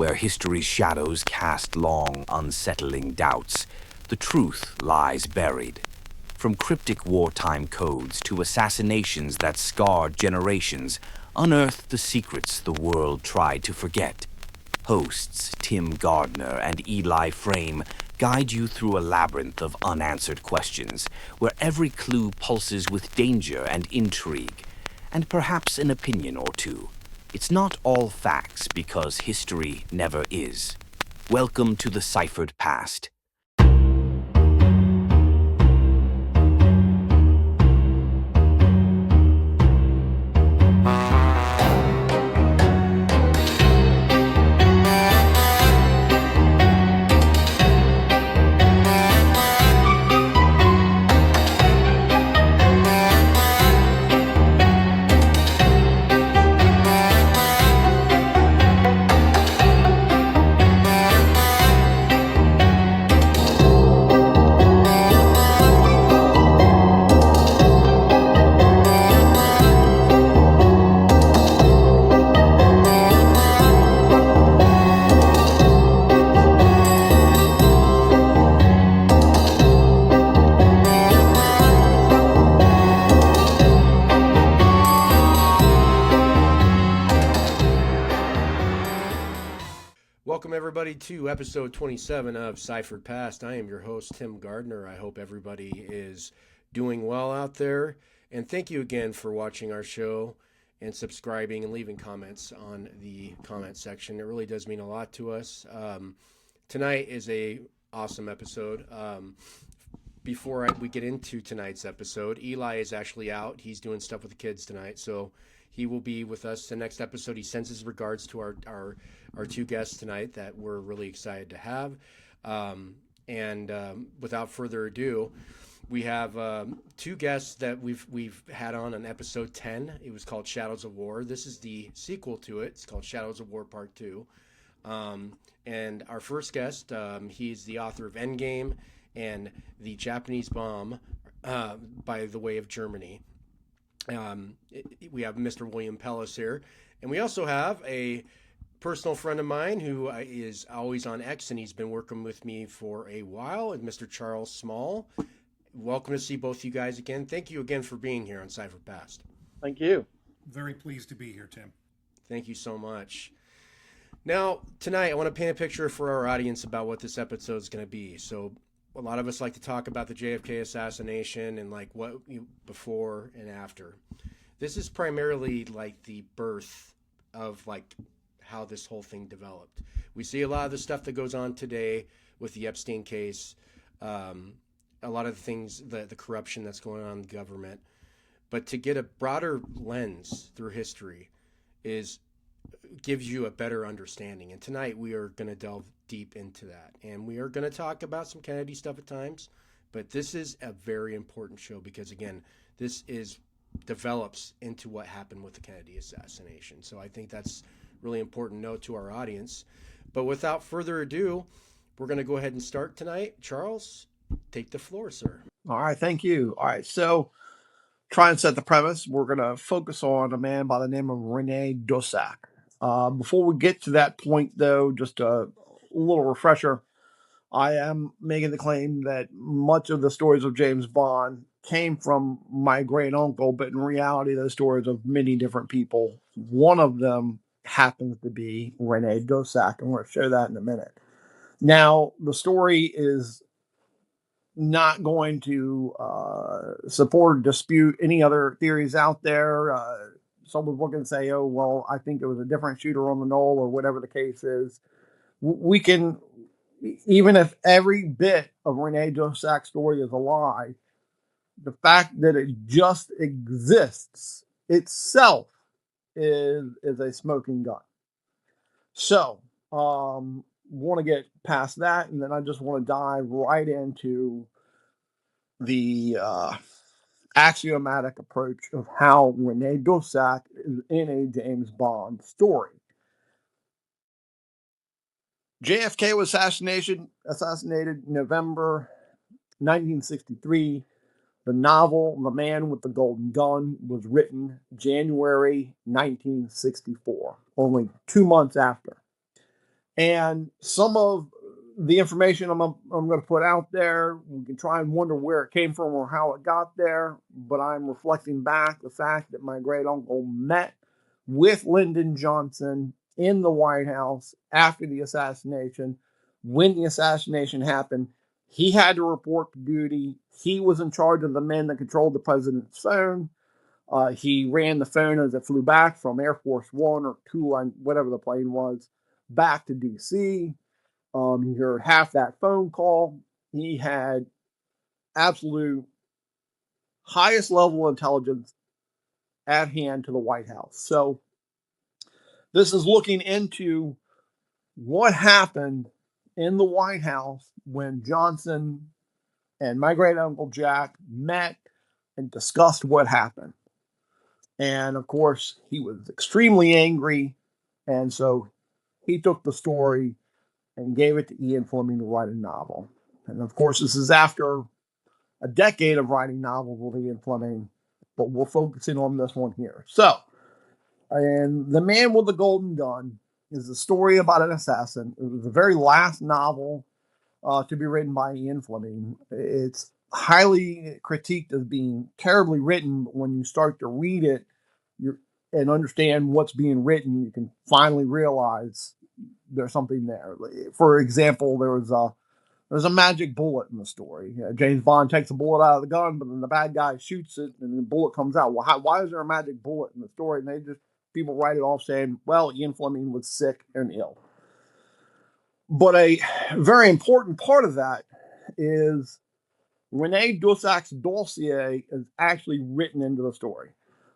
where history's shadows cast long, unsettling doubts, the truth lies buried. From cryptic wartime codes to assassinations that scarred generations, unearth the secrets the world tried to forget. Hosts Tim Gardner and Eli Frame guide you through a labyrinth of unanswered questions, where every clue pulses with danger and intrigue, and perhaps an opinion or two. It's not all facts because history never is. Welcome to the Ciphered Past. Welcome, everybody, to episode 27 of Ciphered Past. I am your host, Tim Gardner. I hope everybody is doing well out there. And thank you again for watching our show and subscribing and leaving comments on the comment section. It really does mean a lot to us. Tonight is a awesome episode. Before we get into tonight's episode, Eli is actually out. He's doing stuff with the kids tonight, so he will be with us the next episode. He sends his regards to our two guests tonight that we're really excited to have. Without further ado, we have two guests that we've had on episode 10. It was called Shadows of War. This is the sequel to it. It's called Shadows of War Part 2. And our first guest, he's the author of Endgame and The Japanese Bomb by the Way of Germany. We have Mr. William Pellas here, and we also have a personal friend of mine who is always on X, and he's been working with me for a while, and Mr. Charles Small. Welcome to see both you guys again. Thank you again for being here on Ciphered Past. Thank you. Very pleased to be here, Tim. Thank you so much. Now, tonight, I want to paint a picture for our audience about what this episode is going to be. So, a lot of us like to talk about the JFK assassination and like what before and after. This is primarily like the birth of like how this whole thing developed. We see a lot of the stuff that goes on today with the Epstein case, a lot of the things, the corruption that's going on in the government. But to get a broader lens through history gives you a better understanding. And tonight we are going to delve deep into that. And we are going to talk about some Kennedy stuff at times. But this is a very important show because, again, this develops into what happened with the Kennedy assassination. So I think that's really important note to our audience. But without further ado, we're going to go ahead and start tonight. Charles, take the floor, sir. All right, thank you. All right, so try and set the premise. We're going to focus on a man by the name of Rene Dussaq. Before we get to that point, though, just a little refresher. I am making the claim that much of the stories of James Bond came from my great uncle, but in reality, those stories of many different people. One of them happens to be Rene Dussaq, and we're going to show that in a minute. Now, the story is not going to support or dispute any other theories out there. Someone's looking and say, oh, well, I think there was a different shooter on the knoll or whatever the case is. We can, even if every bit of Rene Dussaq's story is a lie, the fact that it just exists itself is a smoking gun. So, want to get past that, and then I just want to dive right into the axiomatic approach of how Rene Dussaq is in a James Bond story. JFK was assassinated November 1963. The novel The Man with the Golden Gun was written January 1964, only 2 months after. And some of the information I'm going to put out there, we can try and wonder where it came from or how it got there. But I'm reflecting back the fact that my great uncle met with Lyndon Johnson in the White House after the assassination. When the assassination happened, he had to report to duty. He was in charge of the men that controlled the president's phone. He ran the phone as it flew back from Air Force One or Two, whatever the plane was, back to D.C. He heard half that phone call. He had absolute highest level of intelligence at hand to the White House. So this is looking into what happened in the White House when Johnson and my great uncle Jack met and discussed what happened. And of course, he was extremely angry. And so he took the story and gave it to Ian Fleming to write a novel. And of course, this is after a decade of writing novels with Ian Fleming, but we're focusing on this one here. So, and The Man with the Golden Gun is a story about an assassin. It was the very last novel to be written by Ian Fleming. It's highly critiqued as being terribly written, but when you start to read it and understand what's being written, you can finally realize there's something there. For example, there's a magic bullet in the story. James Bond takes a bullet out of the gun, but then the bad guy shoots it, and the bullet comes out. Well, why is there a magic bullet in the story? And people write it off saying, well, Ian Fleming was sick and ill. But a very important part of that is Rene Dussaq's dossier is actually written into the story.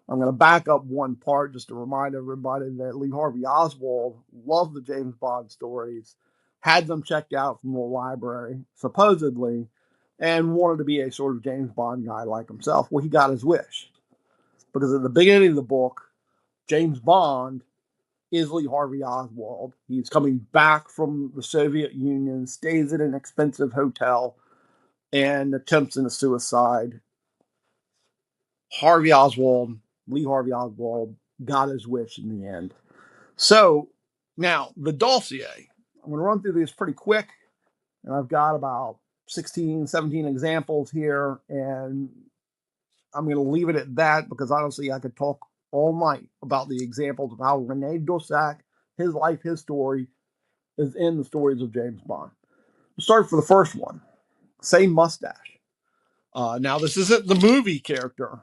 I'm going to back up one part just to remind everybody that Lee Harvey Oswald loved the James Bond stories, had them checked out from the library, supposedly, and wanted to be a sort of James Bond guy like himself. Well, he got his wish. Because at the beginning of the book, James Bond is Lee Harvey Oswald. He's coming back from the Soviet Union, stays at an expensive hotel, and attempts a suicide. Lee Harvey Oswald, got his wish in the end. So now the dossier. I'm going to run through these pretty quick, and I've got about 16, 17 examples here, and I'm going to leave it at that because honestly, I could talk all night about the examples of how Rene Dussaq, his life, his story, is in the stories of James Bond. We'll start for the first one. Say mustache. Now, this isn't the movie character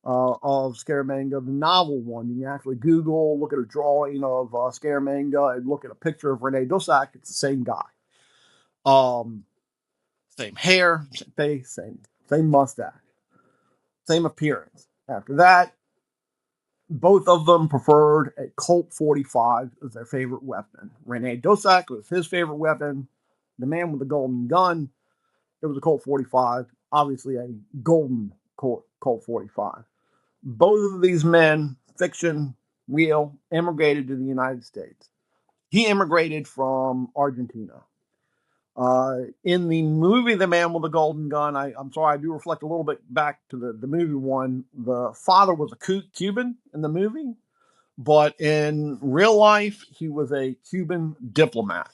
of Scaramanga, the novel one. You can actually Google, look at a drawing of Scaramanga, and look at a picture of Rene Dussaq. It's the same guy. Same hair, same face, same mustache, same appearance. After that, both of them preferred a Colt 45 as their favorite weapon. Rene Dussaq was his favorite weapon. The Man with the Golden Gun, it was a Colt 45, obviously a golden Colt 45. Both of these men, fiction, real, immigrated to the United States. He immigrated from Argentina. In the movie The Man with the Golden Gun, I'm sorry, I do reflect a little bit back to the movie one. The father was a Cuban in the movie, but in real life, he was a Cuban diplomat.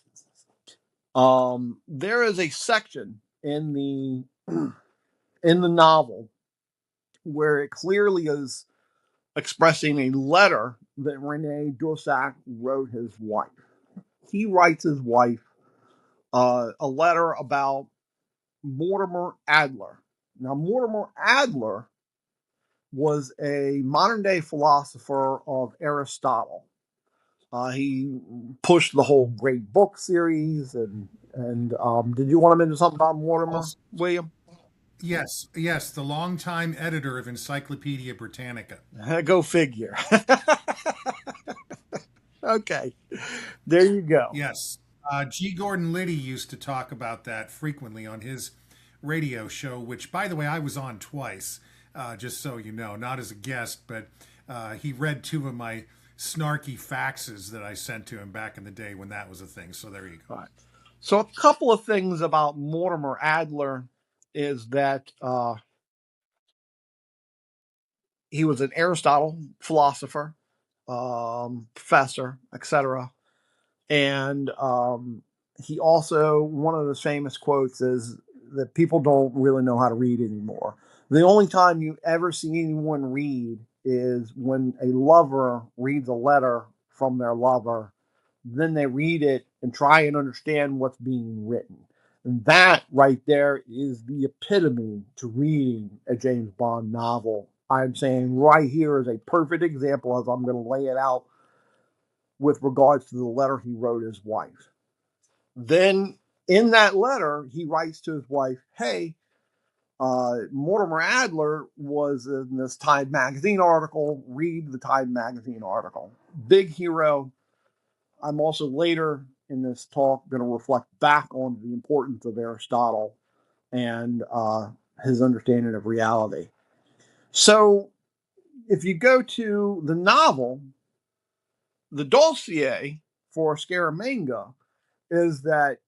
There is a section in the novel where it clearly is expressing a letter that Rene Dussaq wrote his wife. He writes his wife a letter about Mortimer Adler. Now, Mortimer Adler was a modern day philosopher of Aristotle. He pushed the whole Great Book series, and did you want to mention something about Mortimer, William? Yes, the longtime editor of Encyclopedia Britannica. Go figure. Okay, there you go. Yes. G. Gordon Liddy used to talk about that frequently on his radio show, which, by the way, I was on twice, just so you know, not as a guest, but he read two of my snarky faxes that I sent to him back in the day when that was a thing. So there you go. All right. So a couple of things about Mortimer Adler is that he was an Aristotle philosopher, professor, etc. And he also, one of his famous quotes is that people don't really know how to read anymore. The only time you ever see anyone read is when a lover reads a letter from their lover. Then they read it and try and understand what's being written. And that right there is the epitome to reading a James Bond novel. I'm saying right here is a perfect example as I'm going to lay it out with regards to the letter he wrote his wife. Then in that letter, he writes to his wife, hey, Mortimer Adler was in this Time magazine article. Read the Time magazine article. Big hero. I'm also later in this talk going to reflect back on the importance of Aristotle and his understanding of reality. So if you go to the novel, the dossier for Scaramanga is that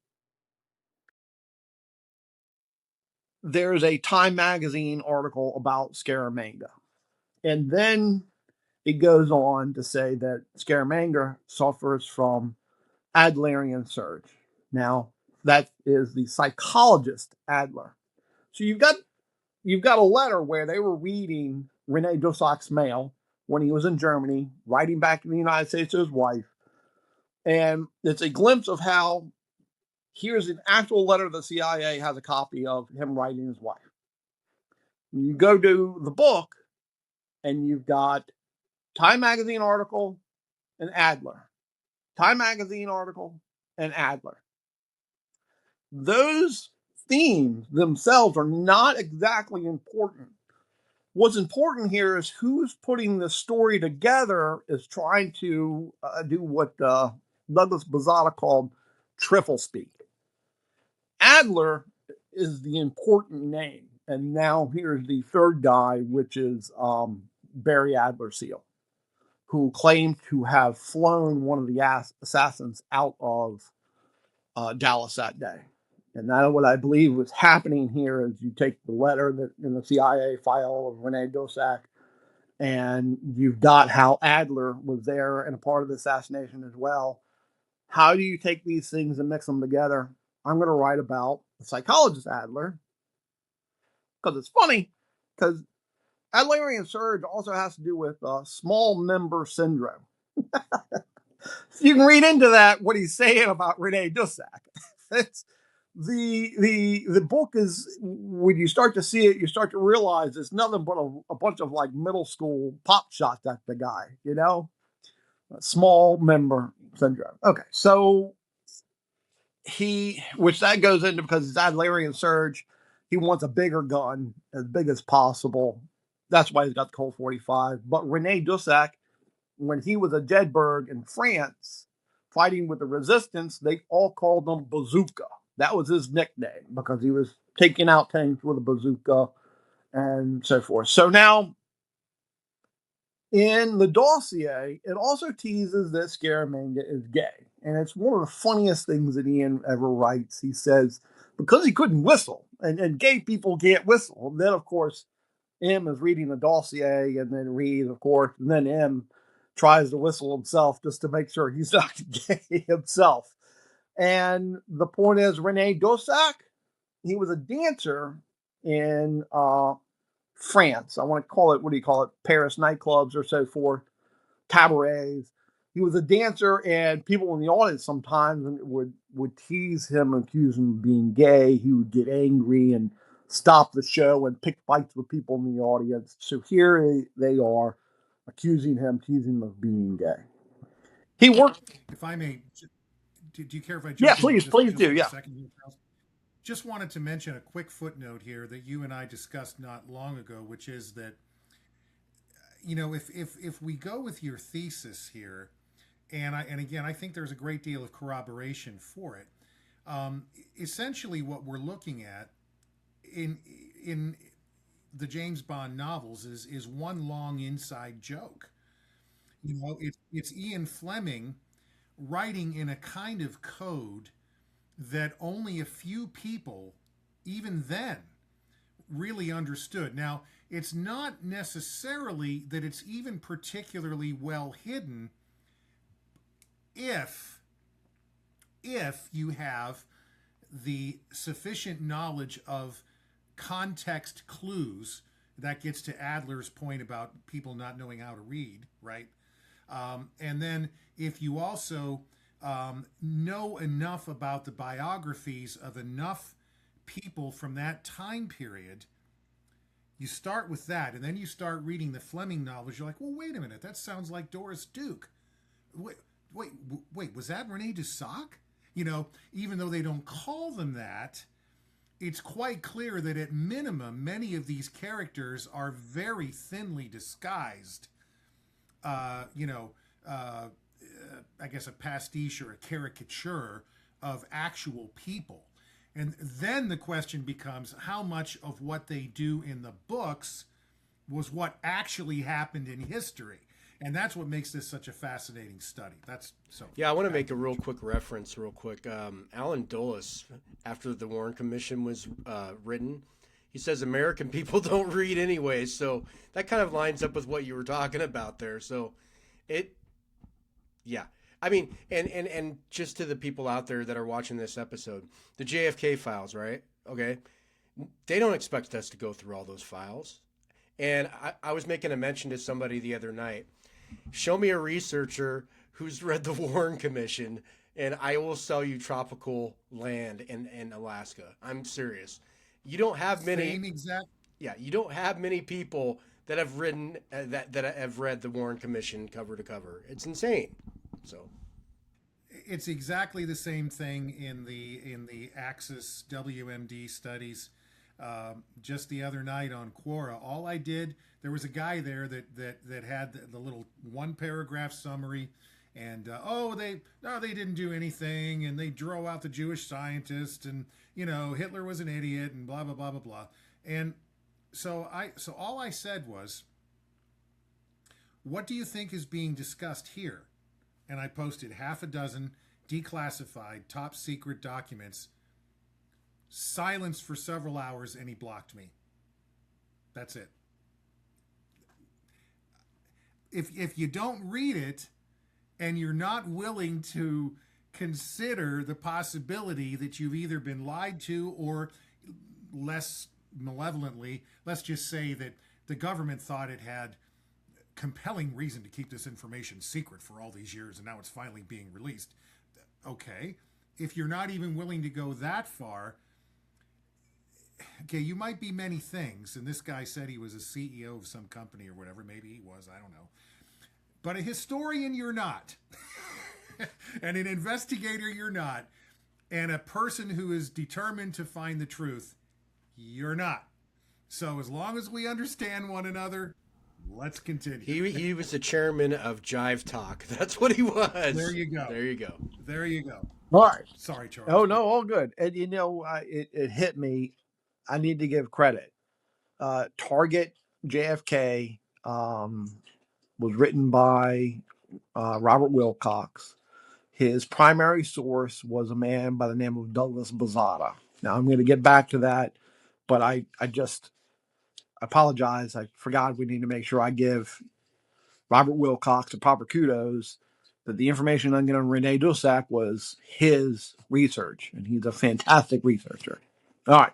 there's a Time magazine article about Scaramanga. And then it goes on to say that Scaramanga suffers from Adlerian surge. Now, that is the psychologist Adler. So you've got a letter where they were reading Rene Dussaq's mail when he was in Germany, writing back to the United States to his wife. And it's a glimpse of how here's an actual letter the CIA has a copy of him writing his wife. You go to the book, and you've got Time magazine article and Adler. Time magazine article and Adler. Those themes themselves are not exactly important. What's important here is who's putting the story together is trying to do what Douglas Bazotta called triple speak. Adler is the important name. And now here's the third guy, which is Barry Adler Seal, who claimed to have flown one of the assassins out of Dallas that day. And that what I believe was happening here is you take the letter that in the CIA file of Rene Dussaq, and you've got how Adler was there and a part of the assassination as well. How do you take these things and mix them together? I'm going to write about the psychologist Adler because it's funny because Adlerian surge also has to do with small member syndrome. You can read into that what he's saying about Rene Dussaq. It's the book is when you start to see it, you start to realize it's nothing but a bunch of like middle school pop shots at the guy, small member syndrome. Okay, so which that goes into because it's Adlerian surge, he wants a bigger gun, as big as possible. That's why he's got the Colt 45. But Rene Dussaq, when he was at Jedburgh in France, fighting with the resistance, they all called him Bazooka. That was his nickname because he was taking out tanks with a bazooka and so forth. So now, in the dossier, it also teases that Scaramanga is gay. And it's one of the funniest things that Ian ever writes. He says, because he couldn't whistle, and gay people can't whistle. And then, of course, M is reading the dossier, and then reads, of course, and then M tries to whistle himself just to make sure he's not gay himself. And the point is, Rene Dussaq, he was a dancer in France. I want to call it, what do you call it? Paris nightclubs or so forth, cabarets. He was a dancer, and people in the audience sometimes would tease him, accuse him of being gay. He would get angry and stop the show and pick fights with people in the audience. So here they are accusing him, teasing him of being gay. He worked. If I may, do you care if I Yeah, jump in please do. for Yeah. a second here, Charles? Just wanted to mention a quick footnote here that you and I discussed not long ago, which is that, if we go with your thesis here, and again, I think there's a great deal of corroboration for it. Essentially, what we're looking at in the James Bond novels is one long inside joke. It's Ian Fleming writing in a kind of code that only a few people, even then, really understood. Now, it's not necessarily that it's even particularly well hidden if if you have the sufficient knowledge of context clues. That gets to Adler's point about people not knowing how to read, right? And then if you also know enough about the biographies of enough people from that time period, you start with that, and then you start reading the Fleming novels. You're like, well, wait a minute, that sounds like Doris Duke. Wait, was that Rene Dussaq? You know, even though they don't call them that, it's quite clear that at minimum, many of these characters are very thinly disguised. I guess a pastiche or a caricature of actual people. And then the question becomes how much of what they do in the books was what actually happened in history. And that's what makes this such a fascinating study. That's so. Yeah, I want to make a real quick reference, Alan Dulles, after the Warren Commission was written, he says American people don't read anyway. So that kind of lines up with what you were talking about there. So yeah. I mean, and just to the people out there that are watching this episode, the JFK files, right? Okay. They don't expect us to go through all those files. And I was making a mention to somebody the other night. Show me a researcher who's read the Warren Commission, and I will sell you tropical land in Alaska. I'm serious. You don't have many. Same exact. Yeah, you don't have many people that have written that have read the Warren Commission cover to cover. It's insane. So it's exactly the same thing in the Axis WMD studies. Just the other night on Quora, all I did, there was a guy there that had the little one paragraph summary, and they didn't do anything, and they drove out the Jewish scientist, and Hitler was an idiot, and blah blah blah blah blah. And so all I said was, what do you think is being discussed here? And I posted half a dozen declassified top secret documents. Silence for several hours, and he blocked me. That's it. If you don't read it and you're not willing to consider the possibility that you've either been lied to, or less malevolently, let's just say that the government thought it had compelling reason to keep this information secret for all these years, and now it's finally being released. Okay. If you're not even willing to go that far, okay, you might be many things, and this guy said he was a CEO of some company or whatever. Maybe he was, I don't know. But a historian, you're not. And an investigator, you're not. And a person who is determined to find the truth, you're not. So as long as we understand one another, let's continue. He was the chairman of Jive Talk. That's what he was. There you go. There you go. There you go. All right. Sorry, Charles. Oh, no, all good. And, it hit me. I need to give credit. Target JFK was written by Robert Wilcox. His primary source was a man by the name of Douglas Bazotta. Now, I'm going to get back to that, but I apologize. I forgot we need to make sure I give Robert Wilcox the proper kudos that the information I'm going to Rene Dussaq was his research, and he's a fantastic researcher. All right.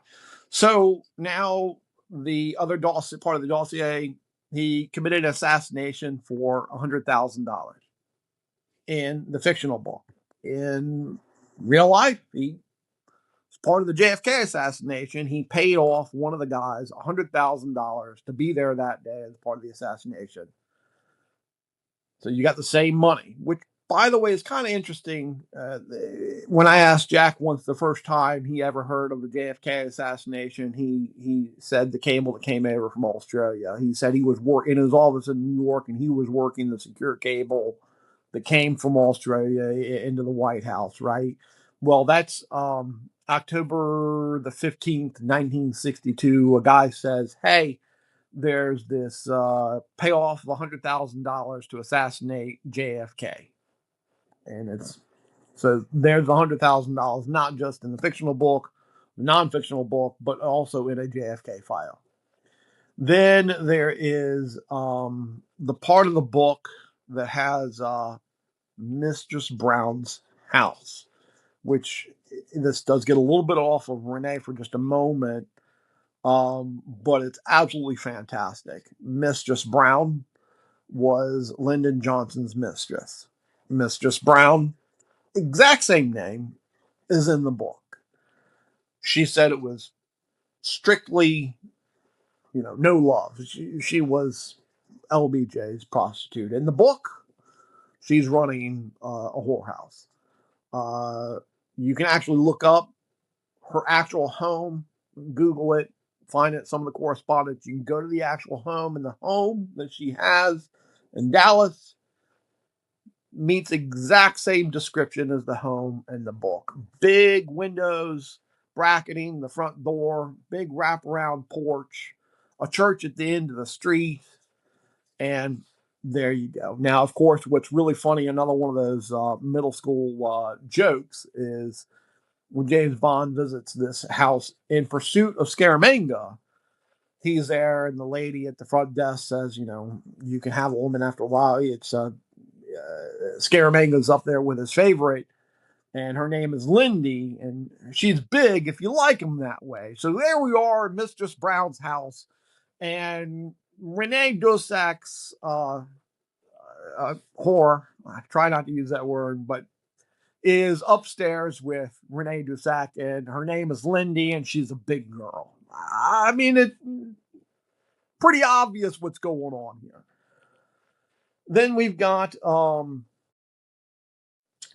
So now the other part of the dossier, he committed an assassination for $100,000 in the fictional book. In real life, as part of the JFK assassination, he paid off one of the guys $100,000 to be there that day as part of the assassination. So you got the same money, which, by the way, is kind of interesting. When I asked Jack once the first time he ever heard of the JFK assassination, he said the cable that came over from Australia. He said he was in his office in New York, and he was working the secure cable that came from Australia into the White House, right? Well, that's October the 15th, 1962. A guy says, hey, there's this payoff of $100,000 to assassinate JFK. And so there's $100,000, not just in the fictional book, non-fictional book, but also in a JFK file. Then there is the part of the book that has Mistress Brown's house. which this does get a little bit off of Rene for just a moment, but it's absolutely fantastic. Mistress Brown was Lyndon Johnson's mistress. Mistress Brown, exact same name, is in the book. She said it was strictly, no love. She was LBJ's prostitute. In the book, she's running a whorehouse. You can actually look up her actual home, Google it, find it, some of the correspondence. You can go to the actual home, and the home that she has in Dallas meets exact same description as the home in the book. Big windows, bracketing the front door, big wraparound porch, a church at the end of the street, and there you go. Now, of course, what's really funny, another one of those middle school jokes is when James Bond visits this house in pursuit of Scaramanga, he's there, and the lady at the front desk says, you can have a woman after a while. It's Scaramanga's up there with his favorite, and her name is Lindy, and she's big if you like him that way. So there we are in Mistress Brown's house, and Rene Dussaq's whore, I try not to use that word, but is upstairs with Rene Dussaq, and her name is Lindy, and she's a big girl. I mean, it's pretty obvious what's going on here. Then we've got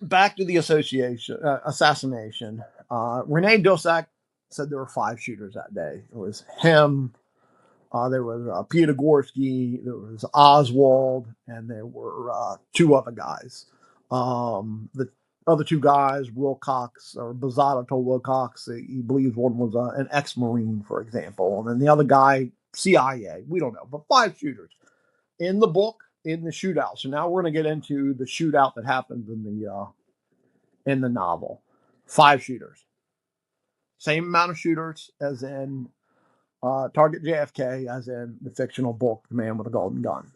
back to the assassination. Rene Dussaq said there were 5 shooters that day. It was him, there was Peter Gorski, there was Oswald, and there were 2 other guys. The other 2 guys, Wilcox, or Bazotta told Wilcox, he believes one was an ex-Marine, for example. And then the other guy, CIA. We don't know, but 5 shooters. In the book, in the shootout. So now we're going to get into the shootout that happens in the novel. 5 shooters. Same amount of shooters as in Target JFK, as in the fictional book, The Man with a Golden Gun.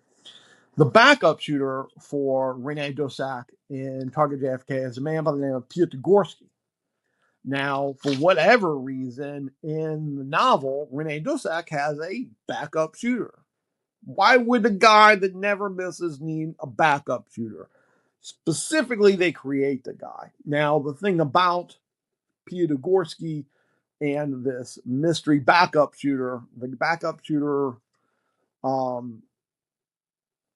The backup shooter for Rene Dussaq in Target JFK is a man by the name of Peter Gorski. Now, for whatever reason, in the novel, Rene Dussaq has a backup shooter. Why would a guy that never misses need a backup shooter? Specifically, they create the guy. Now, the thing about Peter Gorski and this mystery backup shooter, the backup shooter,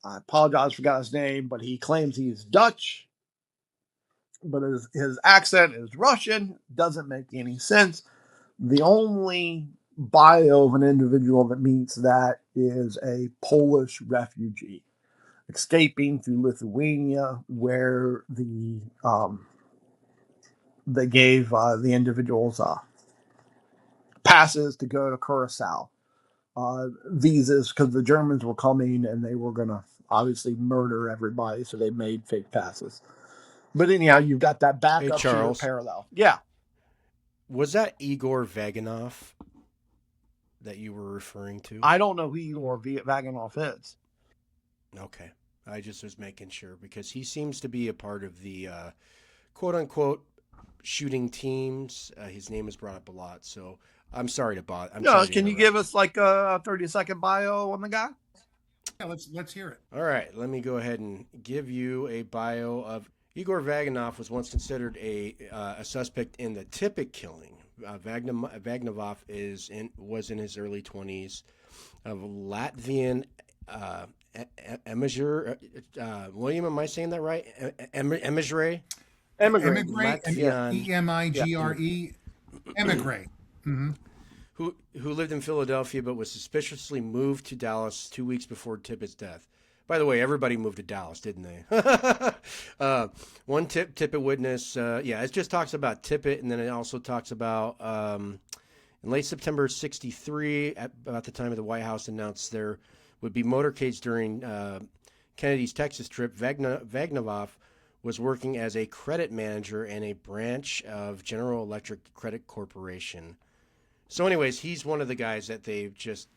I apologize, forgot his name, but he claims he's Dutch, but his accent is Russian. Doesn't make any sense. The only bio of an individual that meets that is a Polish refugee escaping through Lithuania, where they gave the individuals passes to go to Curacao. Visas, because the Germans were coming and they were going to obviously murder everybody, so they made fake passes. But anyhow, you've got that backup shooter parallel. Yeah. Was that Igor Vaganov that you were referring to? I don't know who Igor Vaganov is. Okay. I just was making sure, because he seems to be a part of the quote-unquote shooting teams. His name is brought up a lot, so I'm sorry to bother. Can you give us like a 30-second bio on the guy? Yeah, let's hear it. All right, let me go ahead and give you a bio of Igor Vaganov. Was once considered a suspect in the Tippett killing. Vaganov was in his early 20s, of Latvian emigre. William, am I saying that right? Emigre. Emigre. EMIGRE. Emigre. Mm-hmm. Who lived in Philadelphia but was suspiciously moved to Dallas 2 weeks before Tippett's death. By the way, everybody moved to Dallas, didn't they? One Tippett witness, it just talks about Tippett, and then it also talks about in late September 1963, about the time of the White House announced there would be motorcades during Kennedy's Texas trip. Vaganov was working as a credit manager in a branch of General Electric Credit Corporation. So anyways, he's one of the guys that they've just...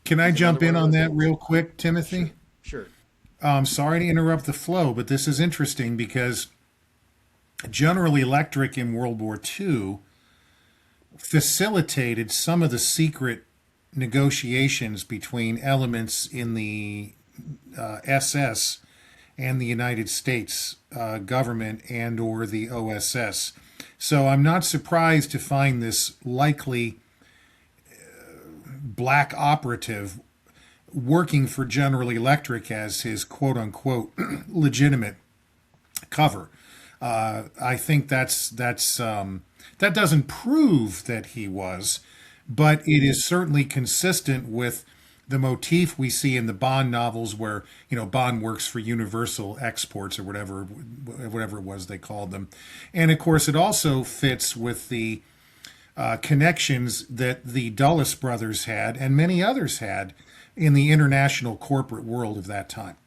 Can I jump in on that real quick, Timothy? Sure. Sorry to interrupt the flow, but this is interesting because General Electric in World War II facilitated some of the secret negotiations between elements in the SS and the United States government and or the OSS. So I'm not surprised to find this likely black operative working for General Electric as his quote unquote legitimate cover. I think that doesn't prove that he was, but it is certainly consistent with the motif we see in the Bond novels, where Bond works for Universal Exports or whatever it was they called them, and of course it also fits with the connections that the Dulles brothers had and many others had in the international corporate world of that time.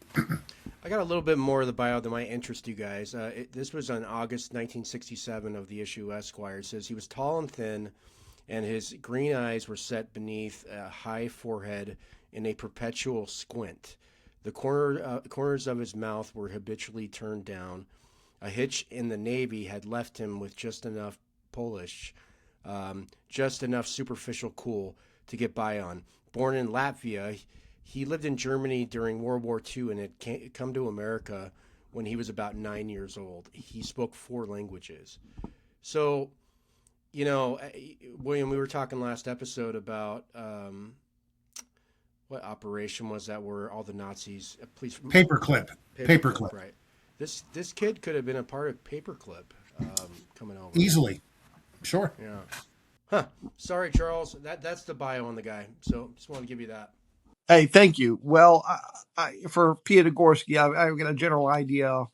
I got a little bit more of the bio that might interest you guys. This was on August 1967 of the issue Esquire. It says he was tall and thin, and his green eyes were set beneath a high forehead in a perpetual squint. The corners of his mouth were habitually turned down. A hitch in the Navy had left him with just enough Polish, just enough superficial cool to get by on. Born in Latvia, he lived in Germany during World War II and had come to America when he was about 9 years old. He spoke 4 languages. So, William, we were talking last episode about what operation was that where all the Nazis, please, Paperclip. right? This kid could have been a part of Paperclip coming over Easily, sure. Yeah. Huh. Sorry, Charles. That's the bio on the guy. So just want to give you that. Hey, thank you. Well, for Piatigorsky, I've got a general idea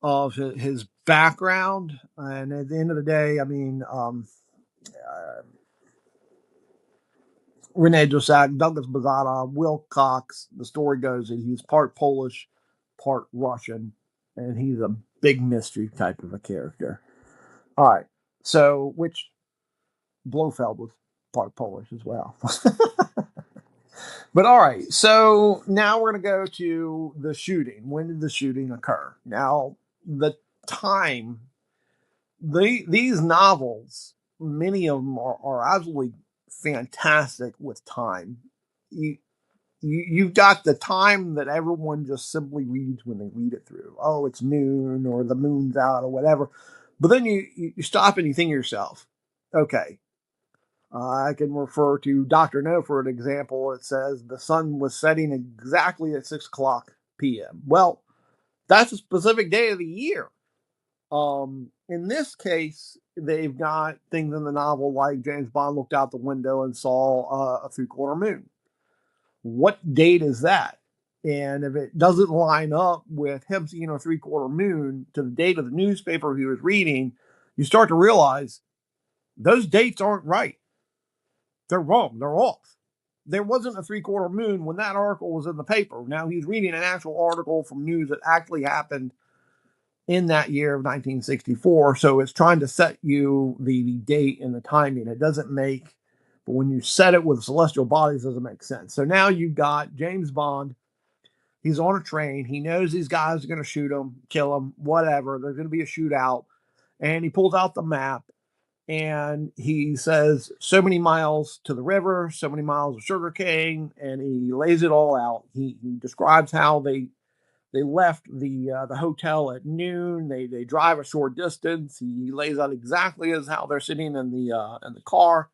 of his background, and at the end of the day, I mean, Rene Dussaq, Douglas Bazotta, Will Cox. The story goes that he's part Polish, part Russian, and he's a big mystery type of a character. All right, so which Blofeld was part Polish as well. But all right, so now we're going to go to the shooting. When did the shooting occur? Now, the time, these novels, many of them are absolutely fantastic with time. You've got the time that everyone just simply reads when they read it through. Oh, it's noon or the moon's out or whatever. But then you stop and you think to yourself, okay, I can refer to Dr. No for an example. It says the sun was setting exactly at 6 o'clock p.m. Well, that's a specific day of the year. In this case, they've got things in the novel like James Bond looked out the window and saw a 3/4 moon. What date is that? And if it doesn't line up with him seeing a 3/4 moon to the date of the newspaper he was reading, you start to realize those dates aren't right. They're wrong. They're off. There wasn't a 3/4 moon when that article was in the paper. Now he's reading an actual article from news that actually happened in that year of 1964. So it's trying to set you the date and the timing. It doesn't make, but when you set it with celestial bodies, it doesn't make sense. So now you've got James Bond. He's on a train. He knows these guys are going to shoot him, kill him, whatever. There's going to be a shootout. And he pulls out the map. And he says so many miles to the river, so many miles of sugarcane, and he lays it all out. He describes how they left the hotel at noon. They drive a short distance. He lays out exactly as how they're sitting in the car,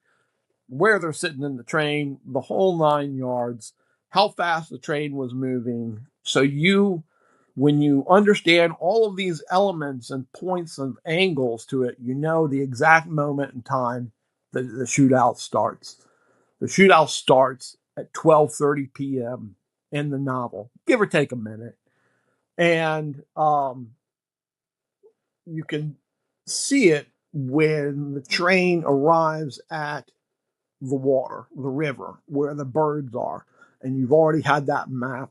where they're sitting in the train, the whole 9 yards, how fast the train was moving. So when you understand all of these elements and points and angles to it, you know the exact moment in time that the shootout starts. The shootout starts at 12:30 p.m. in the novel, give or take a minute. And you can see it when the train arrives at the river, where the birds are. And you've already had that map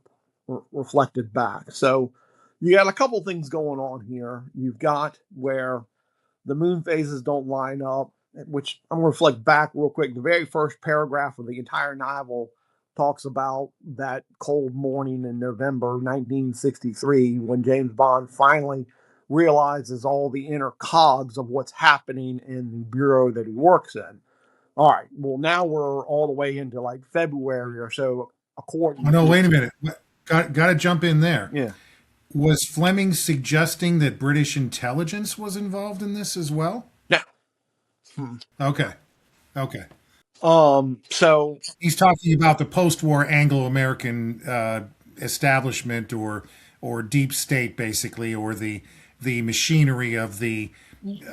reflected back. So you got a couple things going on here. You've got where the moon phases don't line up, which I'm going to reflect back real quick. The very first paragraph of the entire novel talks about that cold morning in November 1963 when James Bond finally realizes all the inner cogs of what's happening in the bureau that he works in. All right. Well, now we're all the way into like February or so, according Oh no, to wait a minute. Got to jump in there. yeah. Was Fleming suggesting that British intelligence was involved in this as well? Now, Okay. Okay. so He's talking about the post-war Anglo-American establishment or deep state, basically, or the machinery of the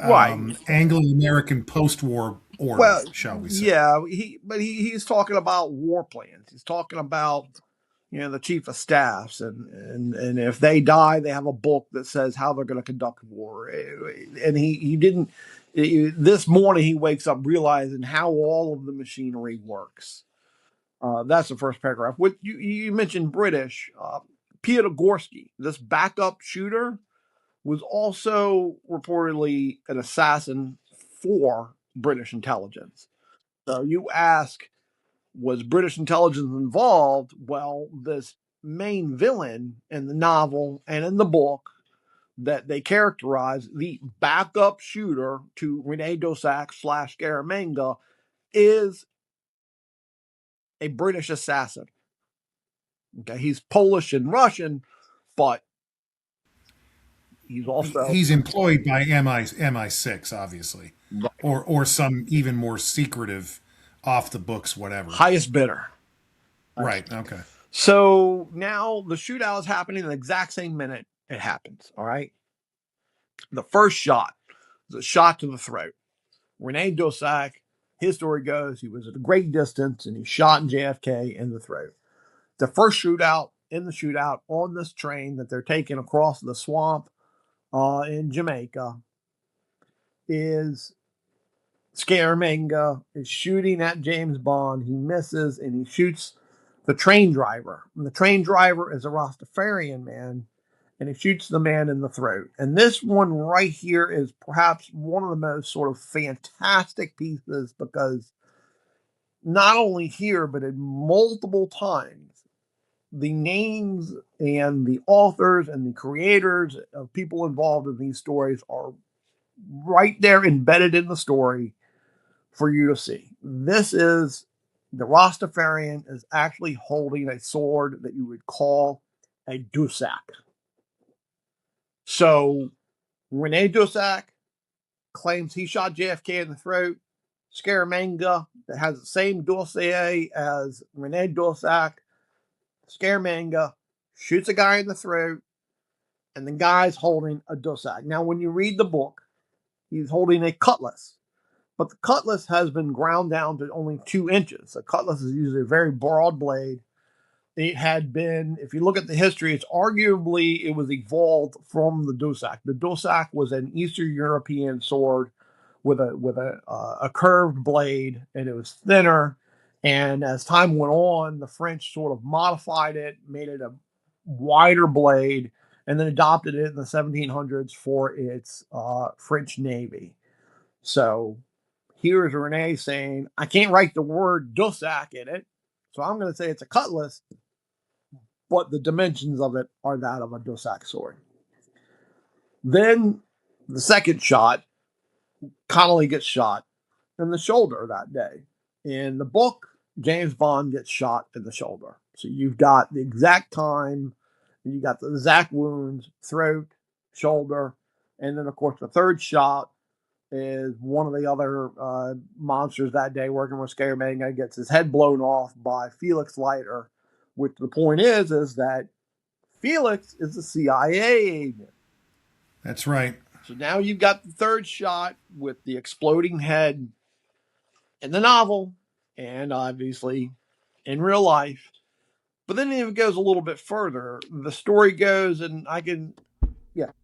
right. Anglo-American post-war order, Well, shall we say? yeah, he's talking about war plans. He's talking about the chief of staffs, and if they die, they have a book that says how they're going to conduct war. And he didn't. This morning he wakes up realizing how all of the machinery works. That's the first paragraph. What you mentioned British. Peter Gorski, this backup shooter, was also reportedly an assassin for British intelligence. So you ask, was British intelligence involved? Well, this main villain in the novel and in the book that they characterize, the backup shooter to Rene Dussaq / Scaramanga, is a British assassin. Okay, he's Polish and Russian, but he's employed by MI6, obviously, right. or some even more secretive, off the books, whatever. Highest bidder. Right. Okay. So now the shootout is happening in the exact same minute it happens. All right. The first shot is a shot to the throat. Rene Dussaq, his story goes, he was at a great distance and he shot JFK in the throat. The first shootout on this train that they're taking across the swamp in Jamaica is Scaramanga is shooting at James Bond. He misses and he shoots the train driver. And the train driver is a Rastafarian man, and he shoots the man in the throat. And this one right here is perhaps one of the most sort of fantastic pieces, because not only here, but in multiple times, the names and the authors and the creators of people involved in these stories are right there embedded in the story for you to see. This is the Rastafarian is actually holding a sword that you would call a dosak. So Rene Dussaq claims he shot JFK in the throat. Scaramanga, that has the same dossier as Rene Dussaq, Scaramanga shoots a guy in the throat, and the guy's holding a dosak. Now, when you read the book, he's holding a cutlass, but the cutlass has been ground down to only 2 inches. A cutlass is usually a very broad blade. It had been, if you look at the history, it was evolved from the dosak. The dosak was an Eastern European sword with a curved blade, and it was thinner. And as time went on, the French sort of modified it, made it a wider blade, and then adopted it in the 1700s for its French Navy. So here's Rene saying, I can't write the word dosak in it, so I'm going to say it's a cutlass, but the dimensions of it are that of a dosak sword. Then the second shot, Connolly gets shot in the shoulder that day. In the book, James Bond gets shot in the shoulder. So you've got the exact time, you got the exact wounds, throat, shoulder, and then of course the third shot is one of the other monsters that day working with Scaramanga gets his head blown off by Felix Leiter, which the point is that Felix is a CIA agent. That's right. So now you've got the third shot with the exploding head in the novel and obviously in real life. But then it goes a little bit further. The story goes, and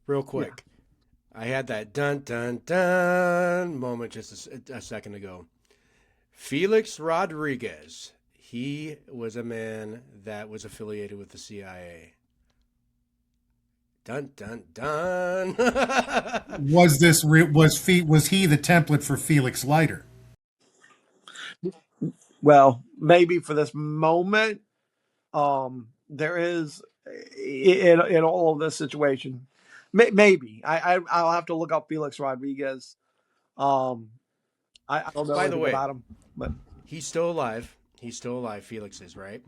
Real quick. I had that dun dun dun moment just a second ago. Felix Rodriguez. He was a man that was affiliated with the CIA. Dun dun dun. Was he the template for Felix Leiter? Well, maybe for this moment, there is in all of this situation, Maybe I'll have to look up Felix Rodriguez. I don't know By the anything way, about him, but he's still alive. He's still alive. Felix is, right,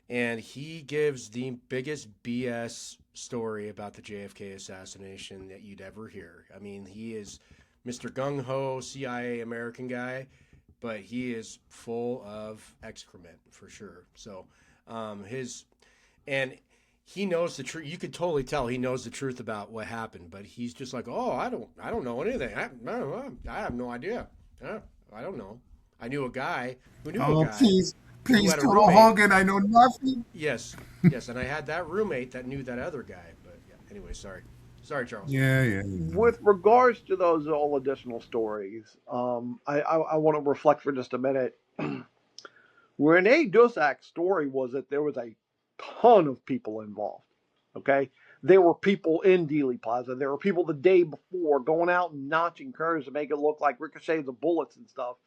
and he gives the biggest BS story about the JFK assassination that you'd ever hear. I mean, he is Mr. Gung Ho CIA American guy, but he is full of excrement for sure. So, his and he knows the truth. You could totally tell he knows the truth about what happened, but he's just like, oh, I don't know anything. I have no idea. I don't know. I knew a guy who knew a Oh, guy who please, had a Total roommate. Hogan, I know nothing. Yes, yes, and I had that roommate that knew that other guy. But yeah, anyway, sorry, Charles. Yeah. with regards to those all additional stories, I want to reflect for just a minute. Rene Dussaq's story was that there was a ton of people involved. Okay, there were people in Dealey Plaza. There were people the day before going out and notching curves to make it look like ricochets of bullets and stuff.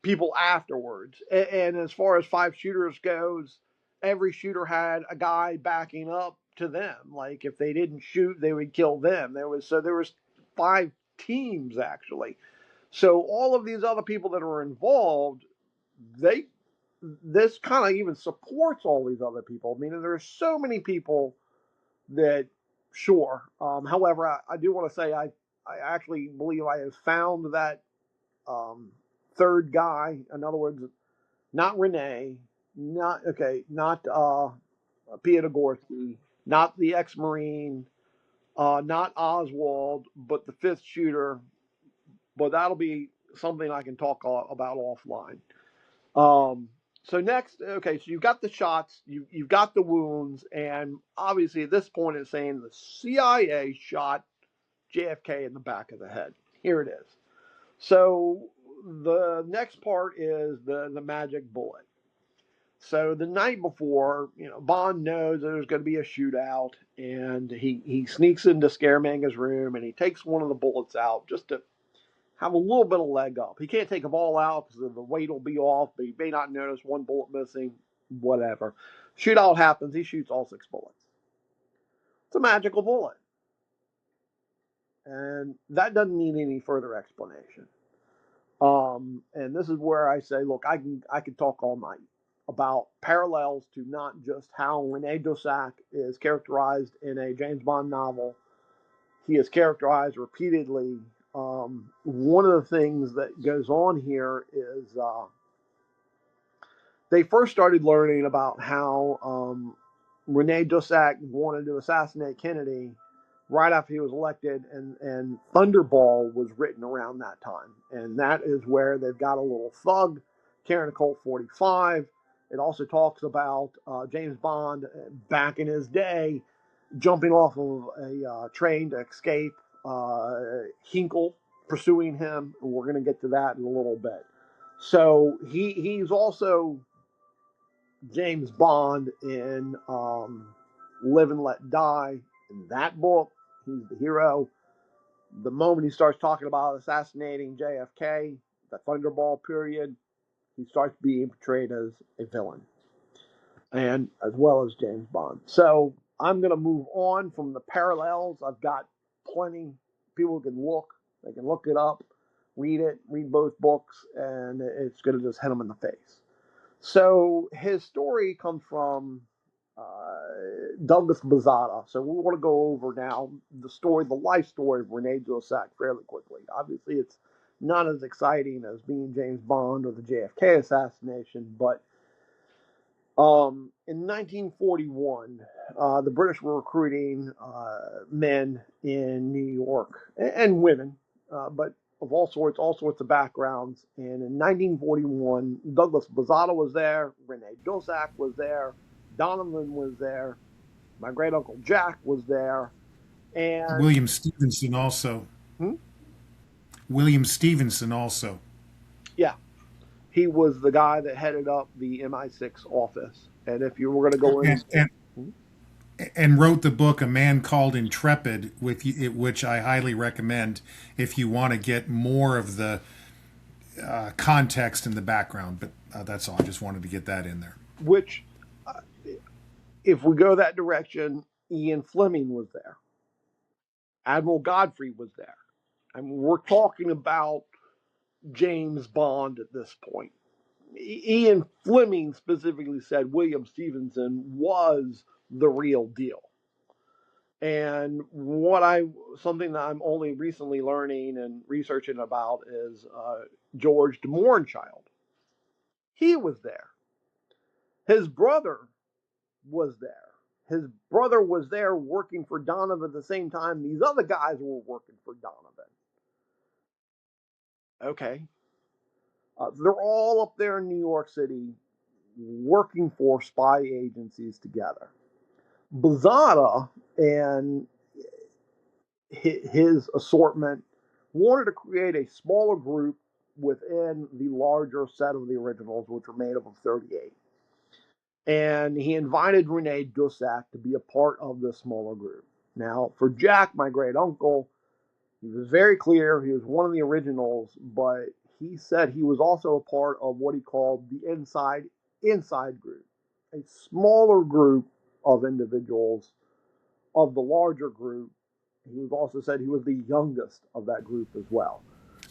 People afterwards. And as far as five shooters goes, every shooter had a guy backing up to them. Like if they didn't shoot, they would kill them. There was five teams actually. So all of these other people that are involved, they this kind of even supports all these other people. I mean, there's so many people that sure. However, I do want to say I actually believe I have found that um, third guy. In other words, not Rene, not Peter Gorski, not the ex-marine, not Oswald, but the fifth shooter. But that'll be something I can talk about offline. Um, so next, okay, so you've got the shots, you've got the wounds, and obviously at this point it's saying the CIA shot JFK in the back of the head. Here it is. So the next part is the magic bullet. So the night before, Bond knows there's going to be a shootout, and he sneaks into Scaremanga's room and he takes one of the bullets out just to have a little bit of leg up. He can't take them all out because the weight will be off, but he may not notice one bullet missing, whatever. Shootout happens, he shoots all six bullets. It's a magical bullet. And that doesn't need any further explanation. And this is where I say, look, I can talk all night about parallels to not just how Rene Dussaq is characterized in a James Bond novel. He is characterized repeatedly. One of the things that goes on here is they first started learning about how Rene Dussaq wanted to assassinate Kennedy right after he was elected, and Thunderball was written around that time. And that is where they've got a little thug carrying a Colt 45. It also talks about James Bond back in his day jumping off of a train to escape, Hinkle pursuing him. And we're going to get to that in a little bit. So he's also James Bond in Live and Let Die. In that book, he's the hero. The moment he starts talking about assassinating JFK, the Thunderball period, he starts being portrayed as a villain, and as well as James Bond. So I'm going to move on from the parallels. I've got plenty. People can look. They can look it up, read both books, and it's going to just hit them in the face. So his story comes from Douglas Bazotta. So we want to go over now the life story of Rene Dussaq fairly quickly. Obviously, it's not as exciting as being James Bond or the JFK assassination, but in 1941, the British were recruiting men in New York and women, but of all sorts of backgrounds. And in 1941, Douglas Bazotta was there, Rene Dussaq was there, Donovan was there, my great uncle Jack was there, and William Stevenson also. hmm? William Stevenson also. Yeah, he was the guy that headed up the MI6 office. And if you were going to go in, and wrote the book A Man Called Intrepid, which I highly recommend if you want to get more of the context and the background. But that's all. I just wanted to get that in there. which, if we go that direction, Ian Fleming was there Admiral Godfrey was there. I mean, we're talking about James Bond at this point. Ian Fleming specifically said William Stevenson was the real deal. And something that I'm only recently learning and researching about is George de Morinchild. He was there. His brother was there. His brother was there working for Donovan at the same time these other guys were working for Donovan. Okay. They're all up there in New York City working for spy agencies together. Bazotta and his assortment wanted to create a smaller group within the larger set of the originals, which were made up of 38. And he invited Rene Dussaq to be a part of this smaller group. Now, for Jack, my great uncle, he was very clear. He was one of the originals, but he said he was also a part of what he called the inside group, a smaller group of individuals of the larger group. He was also said he was the youngest of that group as well.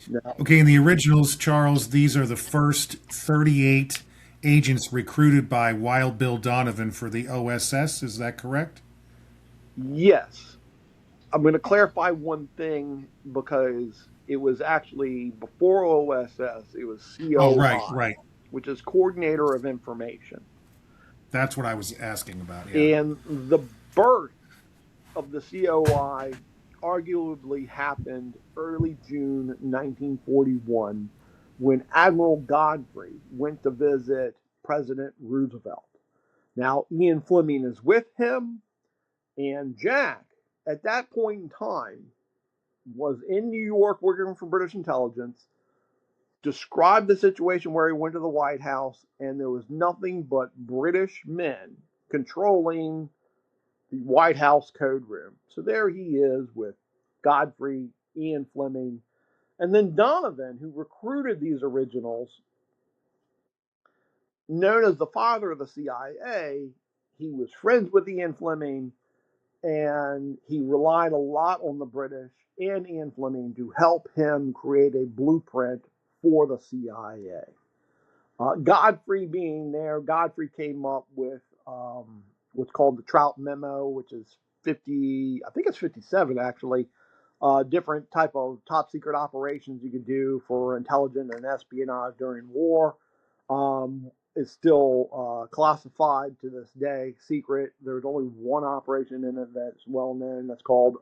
Now, Okay, in the originals, Charles, these are the first 38 agents recruited by Wild Bill Donovan for the OSS. Is that correct? yes, I'm going to clarify one thing because it was actually before OSS, it was Oh, right, COI, right. which is Coordinator of Information. That's what I was asking about. Yeah. And the birth of the COI arguably happened early June 1941 when Admiral Godfrey went to visit President Roosevelt. Now, Ian Fleming is with him, and Jack, at that point in time, was in New York working for British intelligence, described the situation where he went to the White House, and there was nothing but British men controlling the White House code room. So there he is with Godfrey, Ian Fleming, and then Donovan, who recruited these originals, known as the father of the CIA. He was friends with Ian Fleming, and he relied a lot on the British and Ian Fleming to help him create a blueprint for the CIA. Godfrey being there, Godfrey came up with what's called the Trout Memo, which is 50, I think it's 57 actually, different type of top secret operations you could do for intelligence and espionage during war. It's still classified to this day, secret. There's only one operation in it that's well known. That's called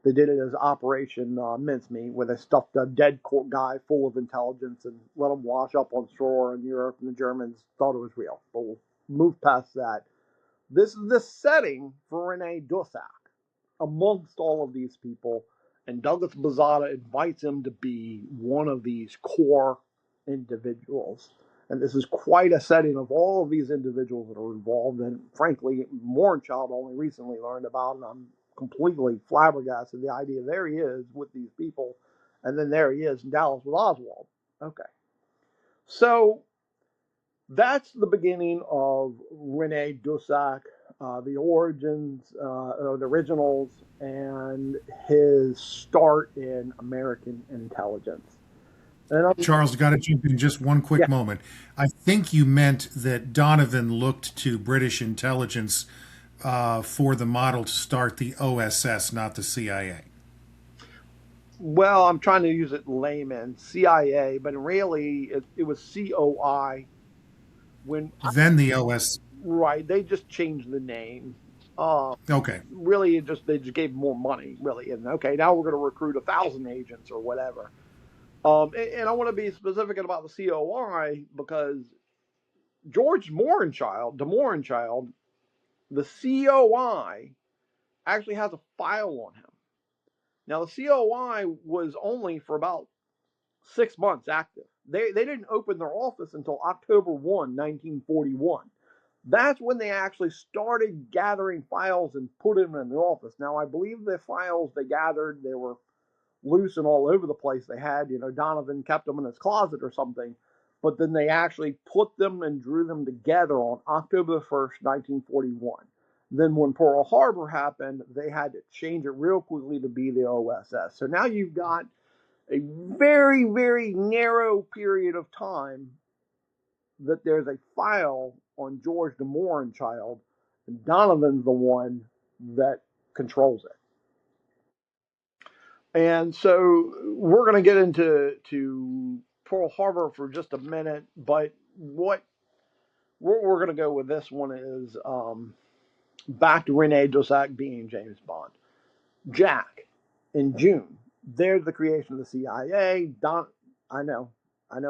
they did it as Operation Mincemeat, where they stuffed a dead guy full of intelligence and let him wash up on shore in Europe, and the Germans thought it was real. But we'll move past that. This is the setting for Rene Dussaq amongst all of these people, and Douglas Bazotta invites him to be one of these core individuals. And this is quite a setting of all of these individuals that are involved. And frankly, Morinchild only recently learned about, and I'm completely flabbergasted the idea there he is with these people, and then there he is in Dallas with Oswald. Okay. So that's the beginning of Rene Dussaq, the origins, the originals, and his start in American intelligence. And Charles, got to jump in just one quick yeah, moment. I think you meant that Donovan looked to British intelligence for the model to start the OSS, not the CIA. well, I'm trying to use it layman, CIA, but really it was COI when, Then the OS. right, they just changed the name. Uh, Okay. really, they just gave more money, really. And okay, now we're going to recruit 1,000 agents or whatever. And I want to be specific about the COI because George Morinchild, de Morinchild, the COI actually has a file on him. Now, the COI was only for about 6 months active. They didn't open their office until October 1, 1941. That's when they actually started gathering files and put them in the office. Now, I believe the files they gathered, they were loose and all over the place. They had, Donovan kept them in his closet or something, but then they actually put them and drew them together on October 1st, 1941. Then when Pearl Harbor happened, they had to change it real quickly to be the OSS. So now you've got a very, very narrow period of time that there's a file on George the Morin-Child, and Donovan's the one that controls it. And so we're going to get into Pearl Harbor for just a minute, but what we're going to go with this one is back to Rene Dussaq being James Bond. Jack, in June, there's the creation of the CIA. I know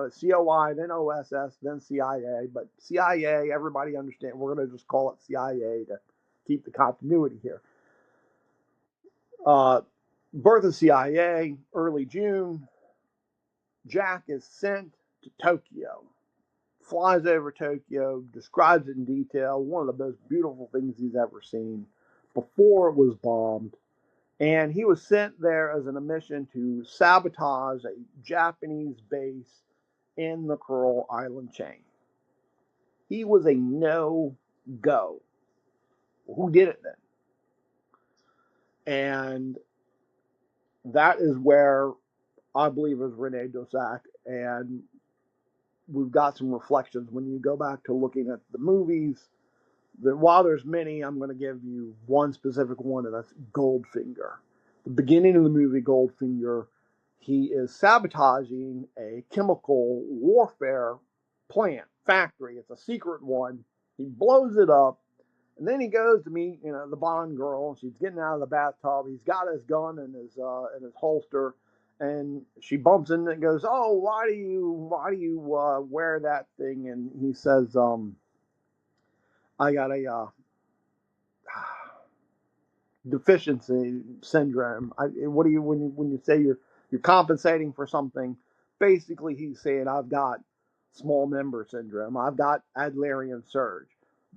it's s.o.e, then OSS, then CIA, but CIA, everybody understand. We're going to just call it CIA to keep the continuity here. Birth of CIA, early June. Jack is sent to Tokyo, flies over Tokyo, describes it in detail, one of the most beautiful things he's ever seen before it was bombed. And he was sent there as an mission to sabotage a Japanese base in the Coral Island chain. He was a no-go. Who did it then? And that is where I believe it was Rene Dussaq. And we've got some reflections when you go back to looking at the movies. That while there's many, I'm going to give you one specific one, and that's Goldfinger. The beginning of the movie Goldfinger, he is sabotaging a chemical warfare plant, factory. It's a secret one. He blows it up, and then he goes to meet, the Bond girl. She's getting out of the bathtub. He's got his gun in his holster, and she bumps into it and goes, "Oh, why do you wear that thing?" And he says, "I got a deficiency syndrome." What do you when you say you're compensating for something? Basically, he's saying I've got small member syndrome. I've got Adlerian surge.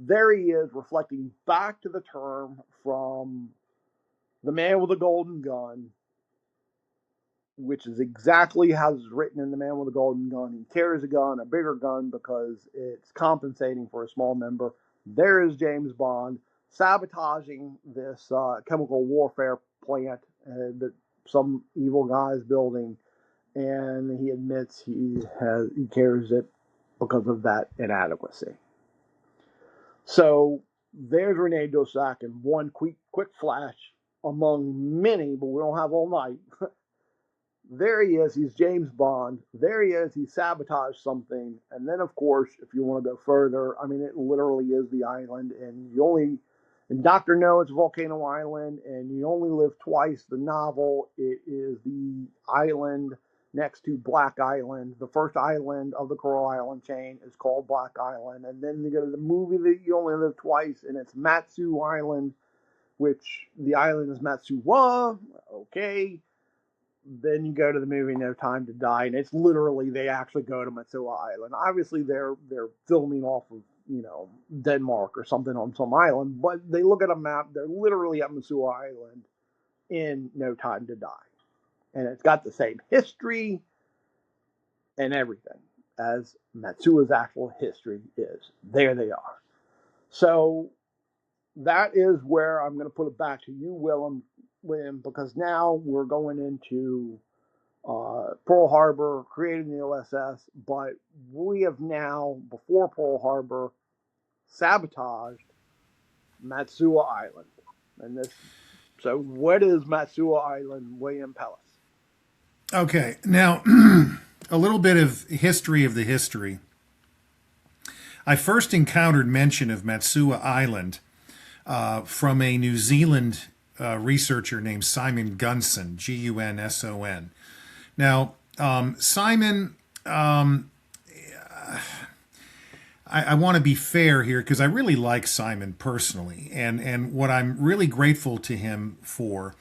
There he is, reflecting back to the term from The Man with the Golden Gun, which is exactly how it's written in The Man with the Golden Gun. He carries a gun, a bigger gun, because it's compensating for a small member. There is James Bond sabotaging this chemical warfare plant that some evil guy is building, and he admits he carries it because of that inadequacy. So there's Rene Dussaq in one quick flash among many, but we don't have all night. There he is. He's James Bond. There he is. He sabotaged something. And then, of course, if you want to go further, I mean, it literally is the island. And Dr. No, it's Volcano Island, and You Only Live Twice, the novel, it is the island next to Black Island. The first island of the Coral Island chain is called Black Island. And then you go to the movie that You Only Live Twice, and it's Matsua Island, which the island is Matsua. Okay. Then you go to the movie No Time to Die, and it's literally they actually go to Matsua Island. Obviously, they're filming off of Denmark or something on some island, but they look at a map. They're literally at Matsua Island in No Time to Die, and it's got the same history and everything as Matsua's actual history is. There they are. So that is where I'm going to put it back to you, William, because now we're going into Pearl Harbor, creating the OSS, but we have now, before Pearl Harbor, sabotaged Matsua Island. So what is Matsua Island, William Pellas? Okay, now a little bit of history of the history. I first encountered mention of Matsua Island from a New Zealand researcher named Simon Gunson, Gunson. Now, Simon, I want to be fair here because I really like Simon personally. And what I'm really grateful to him for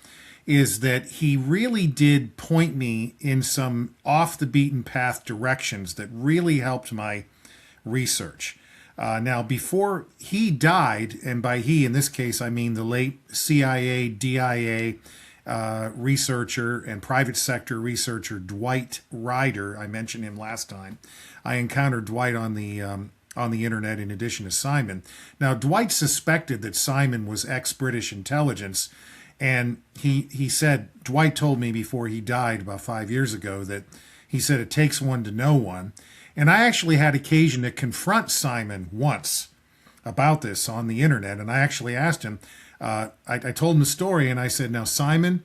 is that he really did point me in some off the beaten path directions that really helped my research. Now, before he died, and by he in this case I mean the late CIA, DIA researcher and private sector researcher Dwight Ryder, I mentioned him last time. I encountered Dwight on the on the internet in addition to Simon. Now, Dwight suspected that Simon was ex-British intelligence, and he said, Dwight told me before he died about 5 years ago that he said it takes one to know one. And I actually had occasion to confront Simon once about this on the internet, and I actually asked him, I told him the story, and I said, now, Simon,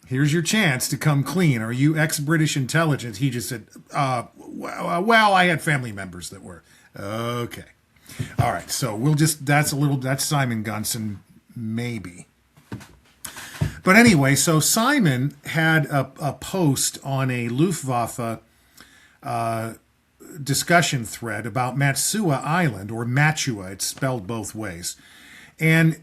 here's your chance to come clean. Are you ex-British intelligence? He just said, well, I had family members that were. Okay. All right. So that's Simon Gunson, maybe. But anyway, so Simon had a post on a Luftwaffe discussion thread about Matsua Island, or Matsua, it's spelled both ways. And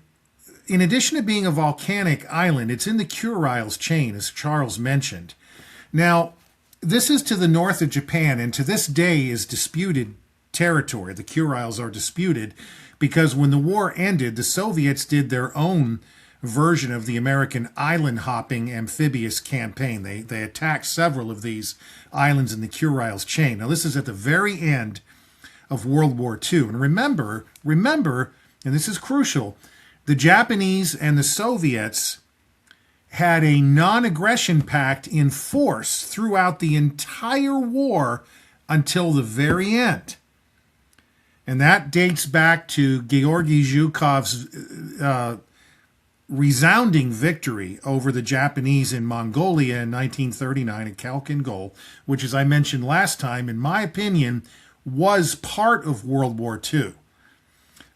in addition to being a volcanic island, it's in the Kuriles chain, as Charles mentioned. Now, this is to the north of Japan, and to this day is disputed territory. The Kuriles are disputed because when the war ended, the Soviets did their own version of the American island-hopping amphibious campaign. They attacked several of these islands in the Kuriles chain. Now, this is at the very end of World War II. And remember, and this is crucial, the Japanese and the Soviets had a non-aggression pact in force throughout the entire war until the very end. And that dates back to Georgy Zhukov's resounding victory over the Japanese in Mongolia in 1939 at Khalkhin Gol, which, as I mentioned last time, in my opinion, was part of World War II.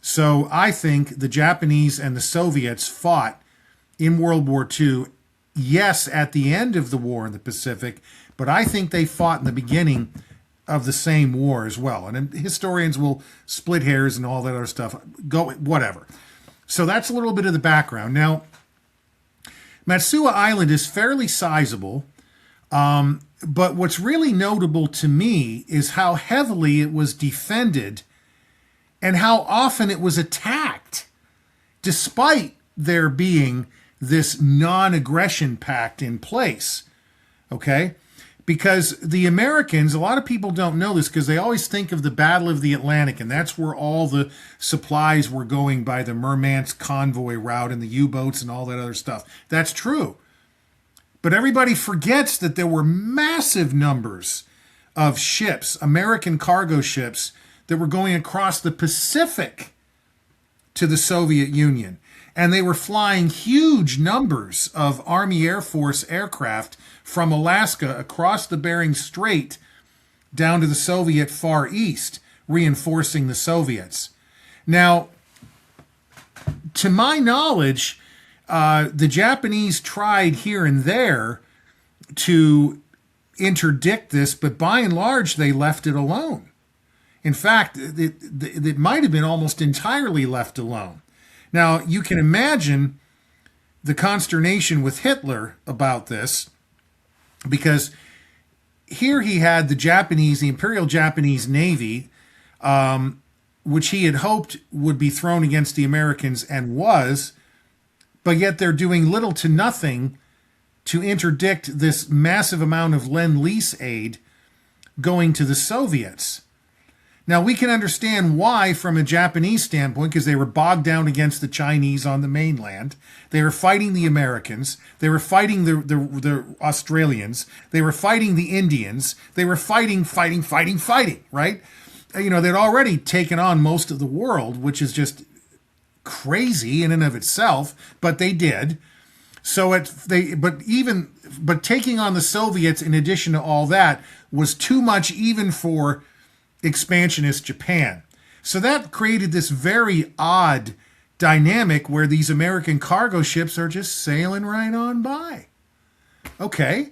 So I think the Japanese and the Soviets fought in World War II, yes, at the end of the war in the Pacific, but I think they fought in the beginning of the same war as well. And historians will split hairs and all that other stuff. Go, whatever. So that's a little bit of the background. Now, Matsua Island is fairly sizable, but what's really notable to me is how heavily it was defended and how often it was attacked, despite there being this non-aggression pact in place, okay? Because the Americans, a lot of people don't know this because they always think of the Battle of the Atlantic, and that's where all the supplies were going by the Murmansk convoy route and the U-boats and all that other stuff. That's true. But everybody forgets that there were massive numbers of ships, American cargo ships, that were going across the Pacific to the Soviet Union. And they were flying huge numbers of Army Air Force aircraft from Alaska across the Bering Strait down to the Soviet Far East, reinforcing the Soviets. Now, to my knowledge, the Japanese tried here and there to interdict this, but by and large, they left it alone. In fact, it might have been almost entirely left alone. Now, you can imagine the consternation with Hitler about this, because here he had the Imperial Japanese Navy, which he had hoped would be thrown against the Americans and was, but yet they're doing little to nothing to interdict this massive amount of Lend-Lease aid going to the Soviets. Now, we can understand why from a Japanese standpoint, because they were bogged down against the Chinese on the mainland. They were fighting the Americans. They were fighting the Australians. They were fighting the Indians. They were fighting, right? You know, they'd already taken on most of the world, which is just crazy in and of itself, but they did. So but taking on the Soviets in addition to all that was too much even for expansionist Japan. So that created this very odd dynamic where these American cargo ships are just sailing right on by. Okay,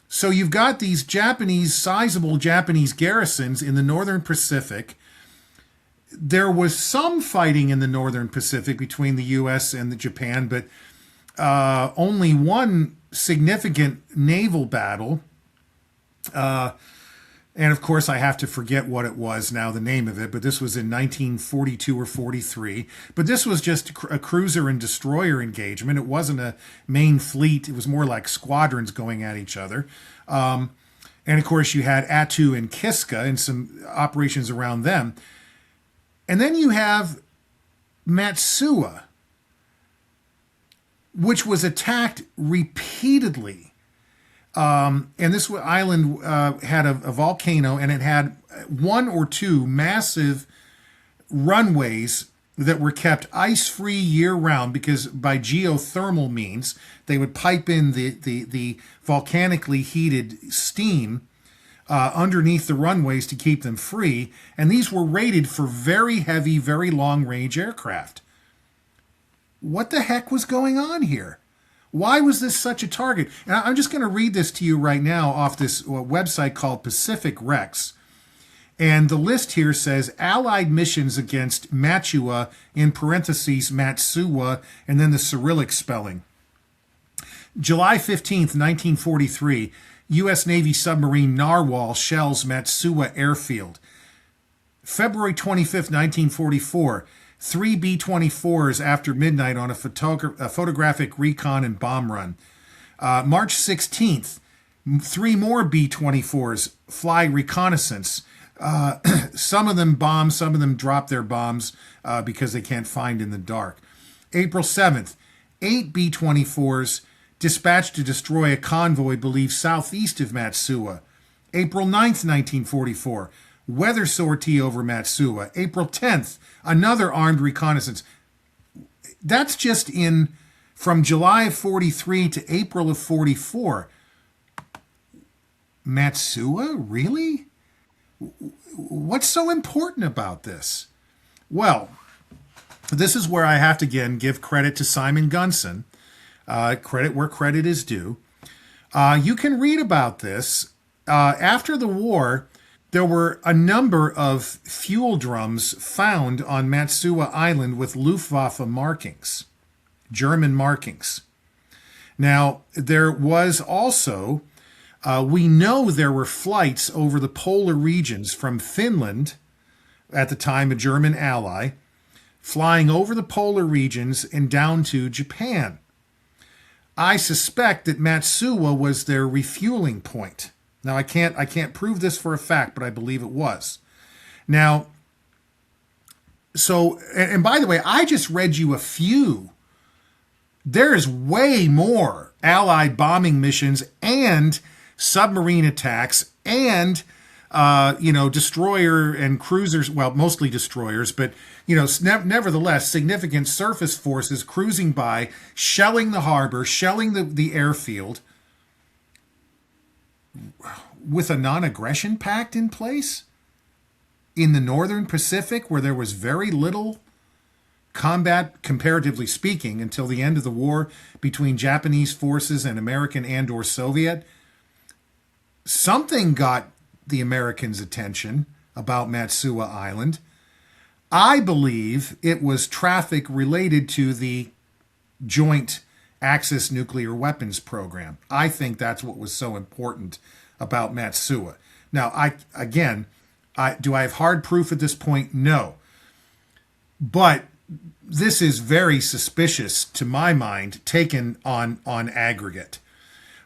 so you've got these sizable Japanese garrisons in the Northern Pacific. There was some fighting in the Northern Pacific between the U.S. and Japan, but only one significant naval battle. And of course, I have to forget what it was now, the name of it, but this was in 1942 or 43. But this was just a cruiser and destroyer engagement. It wasn't a main fleet. It was more like squadrons going at each other. And And of course, you had Attu and Kiska and some operations around them. And then you have Matsua, which was attacked repeatedly. And this island had a volcano, and it had one or two massive runways that were kept ice-free year-round, because by geothermal means, they would pipe in the volcanically heated steam underneath the runways to keep them free. And these were rated for very heavy, very long-range aircraft. What the heck was going on here? Why was this such a target? And I'm just going to read this to you right now off this website called Pacific Rex. And the list here says Allied missions against Matsua, in parentheses, Matsua, and then the Cyrillic spelling. July 15th, 1943, U.S. Navy submarine Narwhal shells Matsua airfield. February 25th, 1944, 3 B-24s after midnight on a photographic recon and bomb run. March 16th, 3 more B-24s fly reconnaissance. Some of them bomb, some of them drop their bombs because they can't find in the dark. April 7th, 8 B-24s dispatched to destroy a convoy believed southeast of Matsua. April 9th, 1944, weather sortie over Matsua. April 10th, another armed reconnaissance. That's just from July of 43 to April of 44. Matsua? Really? What's so important about this? Well, this is where I have to again give credit to Simon Gunson. Credit where credit is due. You can read about this. After the war, there were a number of fuel drums found on Matsua Island with Luftwaffe markings, German markings. Now, there was also, we know there were flights over the polar regions from Finland, at the time a German ally, flying over the polar regions and down to Japan. I suspect that Matsua was their refueling point. Now, I can't prove this for a fact, but I believe it was. Now, so, and by the way, I just read you a few. There is way more Allied bombing missions and submarine attacks and, destroyer and cruisers, well, mostly destroyers, but, nevertheless, significant surface forces cruising by, shelling the harbor, shelling the airfield, with a non-aggression pact in place in the Northern Pacific, where there was very little combat, comparatively speaking, until the end of the war between Japanese forces and American and/or Soviet. Something got the Americans' attention about Matsua Island. I believe it was traffic related to the Joint Axis nuclear weapons program. I think that's what was so important about Matsua. Now, do I have hard proof at this point? No. But this is very suspicious, to my mind, taken on aggregate.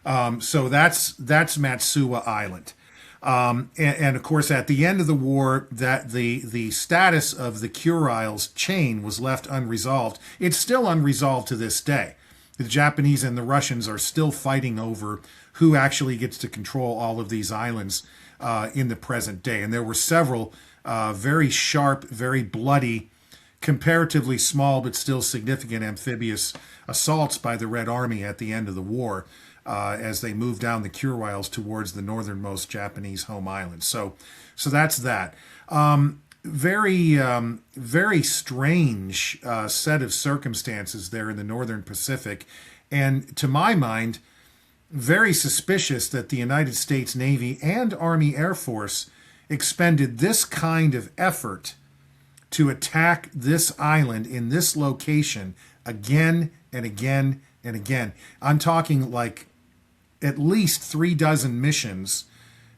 So that's Matsua Island. And of course, at the end of the war, that the status of the Kuriles chain was left unresolved. It's still unresolved to this day. The Japanese and the Russians are still fighting over who actually gets to control all of these islands in the present day. And there were several very sharp, very bloody, comparatively small but still significant amphibious assaults by the Red Army at the end of the war as they moved down the Kuriles towards the northernmost Japanese home island. So that's that. Very strange set of circumstances there in the Northern Pacific. And to my mind, very suspicious that the United States Navy and Army Air Force expended this kind of effort to attack this island in this location again and again and again. I'm talking like at least 36 missions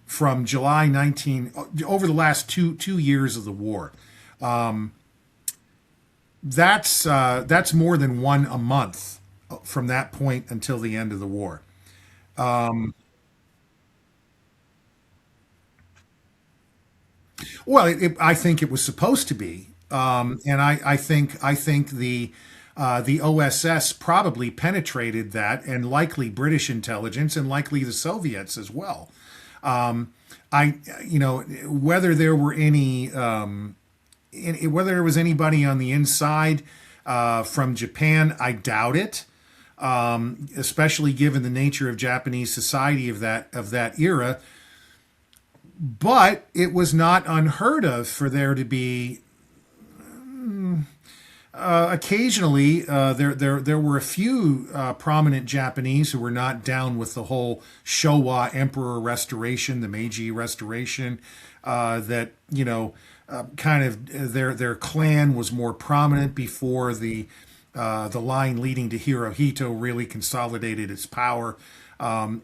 from July 19 over the last two years of the war. That's more than one a month from that point until the end of the war. Well, I think it was supposed to be, and I think the OSS probably penetrated that, and likely British intelligence, and likely the Soviets as well. I whether there were whether there was anybody on the inside from Japan, I doubt it. Especially given the nature of Japanese society of that era. But it was not unheard of for there to be occasionally there were a few prominent Japanese who were not down with the whole Showa Emperor Restoration, the Meiji Restoration. That kind of their clan was more prominent before the line leading to Hirohito really consolidated its power.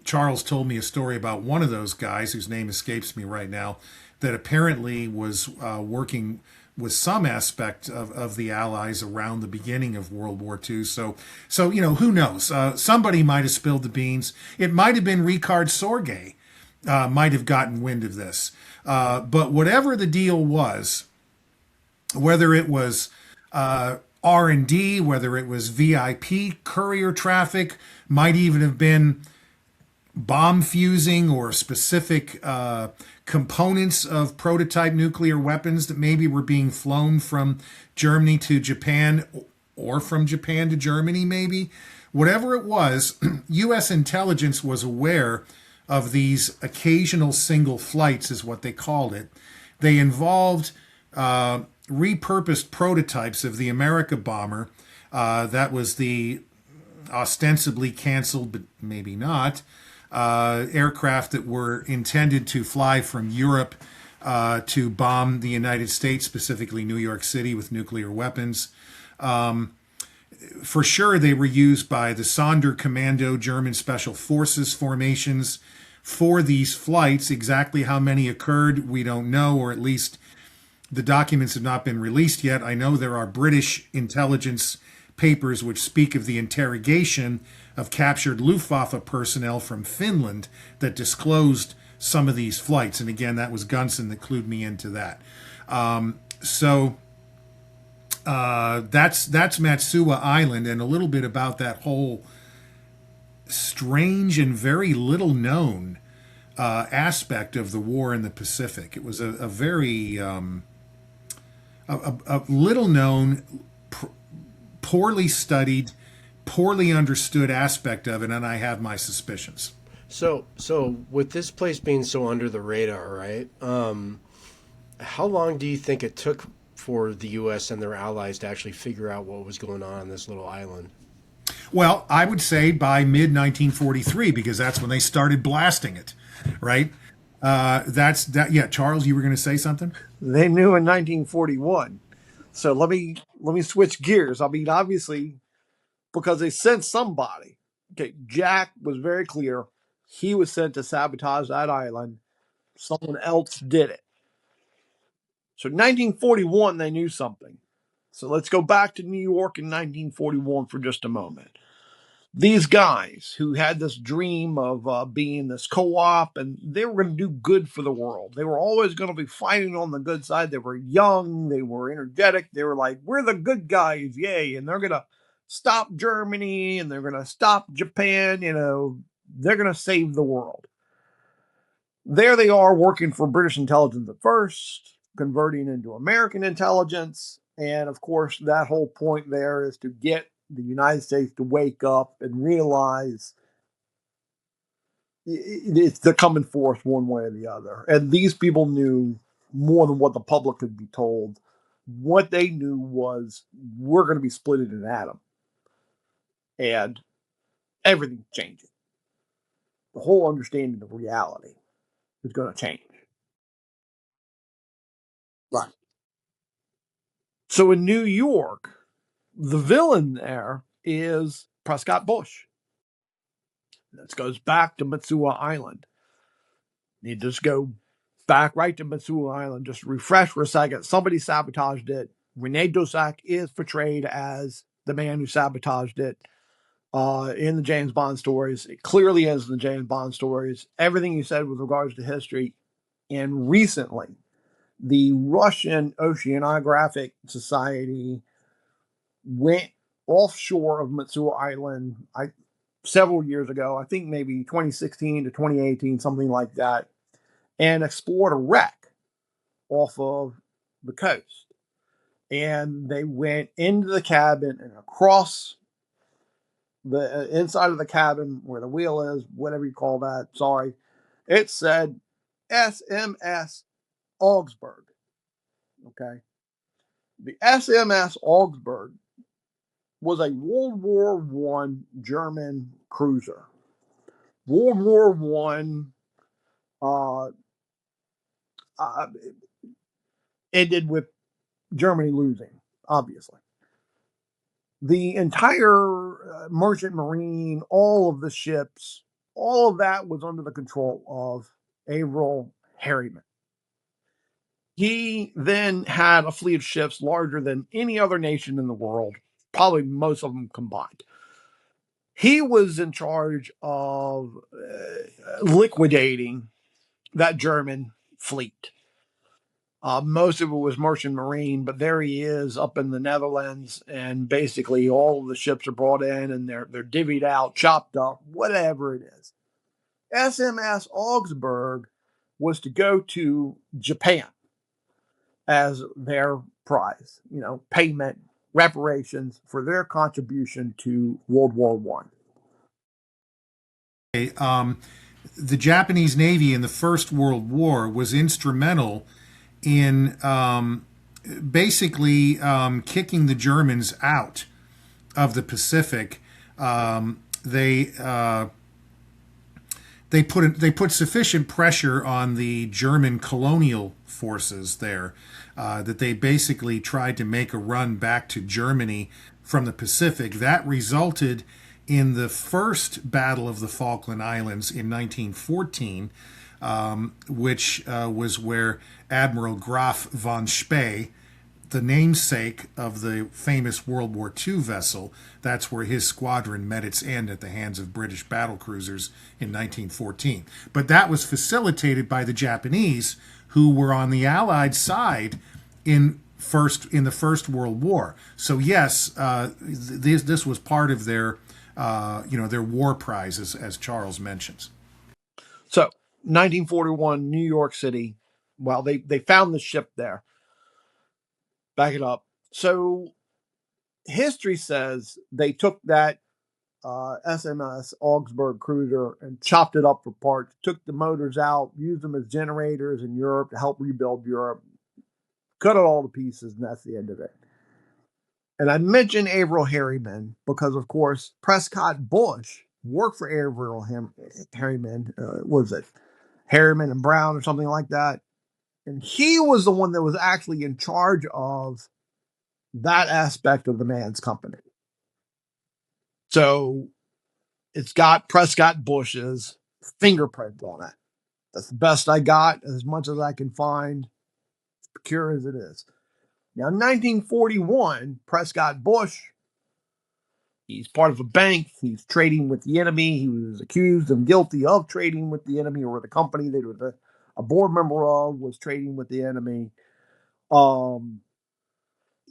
Charles told me a story about one of those guys, whose name escapes me right now, that apparently was working with some aspect of the Allies around the beginning of World War II. So who knows? Somebody might have spilled the beans. It might have been Ricard Sorge might have gotten wind of this. But whatever the deal was, whether it was R&D, whether it was VIP courier traffic, might even have been bomb fusing or specific components of prototype nuclear weapons that maybe were being flown from Germany to Japan, or from Japan to Germany maybe. Whatever it was, U.S. intelligence was aware of these occasional single flights, is what they called it. They involved repurposed prototypes of the America bomber. That was the ostensibly canceled, but maybe not, aircraft that were intended to fly from Europe to bomb the United States, specifically New York City, with nuclear weapons. For sure, they were used by the Sonderkommando German Special Forces formations for these flights. Exactly how many occurred, we don't know, or at least the documents have not been released yet. I know there are British intelligence papers which speak of the interrogation of captured Luftwaffe personnel from Finland that disclosed some of these flights. And again, that was Gunson that clued me into that. That's Matsua Island, and a little bit about that whole strange and very little known aspect of the war in the Pacific. It was a very a little known, poorly studied, poorly understood aspect of it, and I have my suspicions. So with this place being so under the radar, right? How long do you think it took for the U.S. and their allies to actually figure out what was going on this little island? Well, I would say by mid-1943, because that's when they started blasting it, right? Yeah, Charles, you were going to say something? They knew in 1941. So let me switch gears. I mean, obviously, because they sent somebody. Okay, Jack was very clear. He was sent to sabotage that island. Someone else did it. So 1941, they knew something. So let's go back to New York in 1941 for just a moment. These guys who had this dream of being this co-op, and they were going to do good for the world. They were always going to be fighting on the good side. They were young. They were energetic. They were like, we're the good guys, yay. And they're going to stop Germany, and they're going to stop Japan. They're going to save the world. There they are working for British intelligence at first, converting into American intelligence. And of course, that whole point there is to get the United States to wake up and realize they're coming forth one way or the other. And these people knew more than what the public could be told. What they knew was, we're going to be split in an atom. And everything's changing. The whole understanding of reality is going to change. Right. So in New York, the villain there is Prescott Bush. This goes back to Matsua Island. You just go back right to Matsua Island, just refresh for a second. Somebody sabotaged it. Rene Dussaq is portrayed as the man who sabotaged it in the James Bond stories. It clearly is in the James Bond stories. Everything you said with regards to history. And recently, the Russian Oceanographic Society went offshore of Matsua Island several years ago, I think maybe 2016 to 2018, something like that, and explored a wreck off of the coast. And they went into the cabin and across the inside of the cabin where the wheel is, whatever you call that, sorry, it said SMS Augsburg. Okay. The SMS Augsburg was a World War One German cruiser. World War One ended with Germany losing, obviously. The entire merchant marine, all of the ships, all of that was under the control of Averell Harriman. He then had a fleet of ships larger than any other nation in the world, probably most of them combined. He was in charge of liquidating that German fleet. Most of it was merchant marine, but there he is up in the Netherlands, and basically all of the ships are brought in and they're divvied out, chopped up, whatever it is. SMS Augsburg was to go to Japan as their prize, payment, reparations for their contribution to World War One. The Japanese Navy in the First World War was instrumental in basically kicking the Germans out of the Pacific. They put sufficient pressure on the German colonial forces there that they basically tried to make a run back to Germany from the Pacific. That resulted in the first Battle of the Falkland Islands in 1914, which was where Admiral Graf von Spee, the namesake of the famous World War II vessel, that's where his squadron met its end at the hands of British battlecruisers in 1914. But that was facilitated by the Japanese, who were on the Allied side in the First World War. So yes, this was part of their their war prizes, as Charles mentions. So 1941, New York City. Well, they found the ship there. Back it up. So history says they took that SMS Augsburg cruiser and chopped it up for parts, took the motors out, used them as generators in Europe to help rebuild Europe, cut it all to pieces, and that's the end of it. And I mentioned Averell Harriman because, of course, Prescott Bush worked for Averell Harriman. Was it Harriman and Brown or something like that? And he was the one that was actually in charge of that aspect of the man's company. So it's got Prescott Bush's fingerprint on it. That's the best I got, as much as I can find, as pure as it is. Now, in 1941, Prescott Bush, he's part of a bank. He's trading with the enemy. He was accused and guilty of trading with the enemy, or the company that was a board member of was trading with the enemy.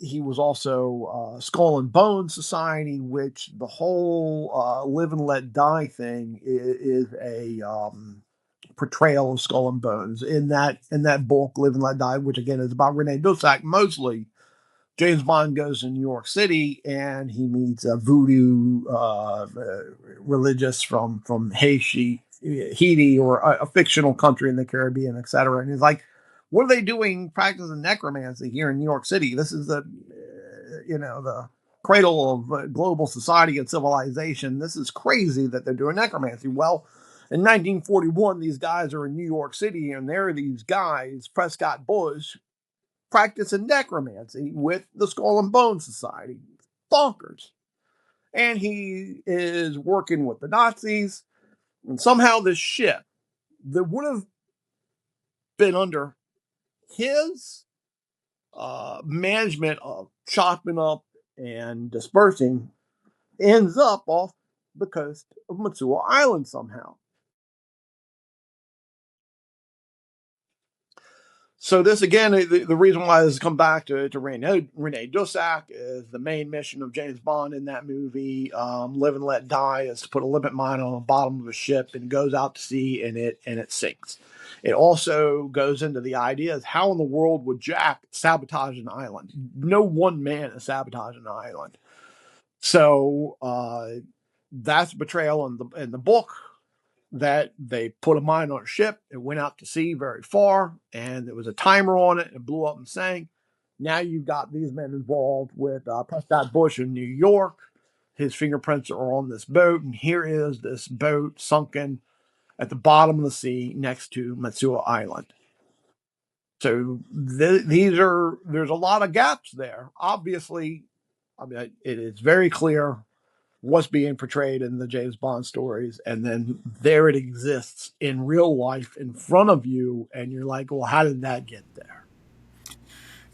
He was also Skull and Bones Society, which the whole Live and Let Die thing is a portrayal of Skull and Bones in that book, Live and Let Die, which again is about Rene Dussaq mostly. James Bond goes to New York City and he meets a voodoo religious from Haiti, or a fictional country in the Caribbean, etc. And he's like, what are they doing practicing necromancy here in New York City? This is the cradle of global society and civilization. This is crazy that they're doing necromancy. Well, in 1941, these guys are in New York City, and there are these guys, Prescott Bush, practicing necromancy with the Skull and Bones Society. Bonkers. And he is working with the Nazis, and somehow this ship that would have been under his management of chopping up and dispersing ends up off the coast of Matsua Island somehow. So this again, the reason why this has come back to Rene Dussaq is the main mission of James Bond in that movie. Live and Let Die is to put a limit mine on the bottom of a ship and goes out to sea and it sinks. It also goes into the idea of how in the world would Jack sabotage an island? No one man is sabotaging an island. So that's betrayal in the book, that they put a mine on a ship. It went out to sea very far, and there was a timer on it, and it blew up and sank. Now you've got these men involved with Prescott Bush in New York. His fingerprints are on this boat, and here is this boat sunken at the bottom of the sea next to Matsua Island. So there's a lot of gaps there. Obviously, I mean, it is very clear what's being portrayed in the James Bond stories, and then there it exists in real life in front of you, and you're like, well, how did that get there?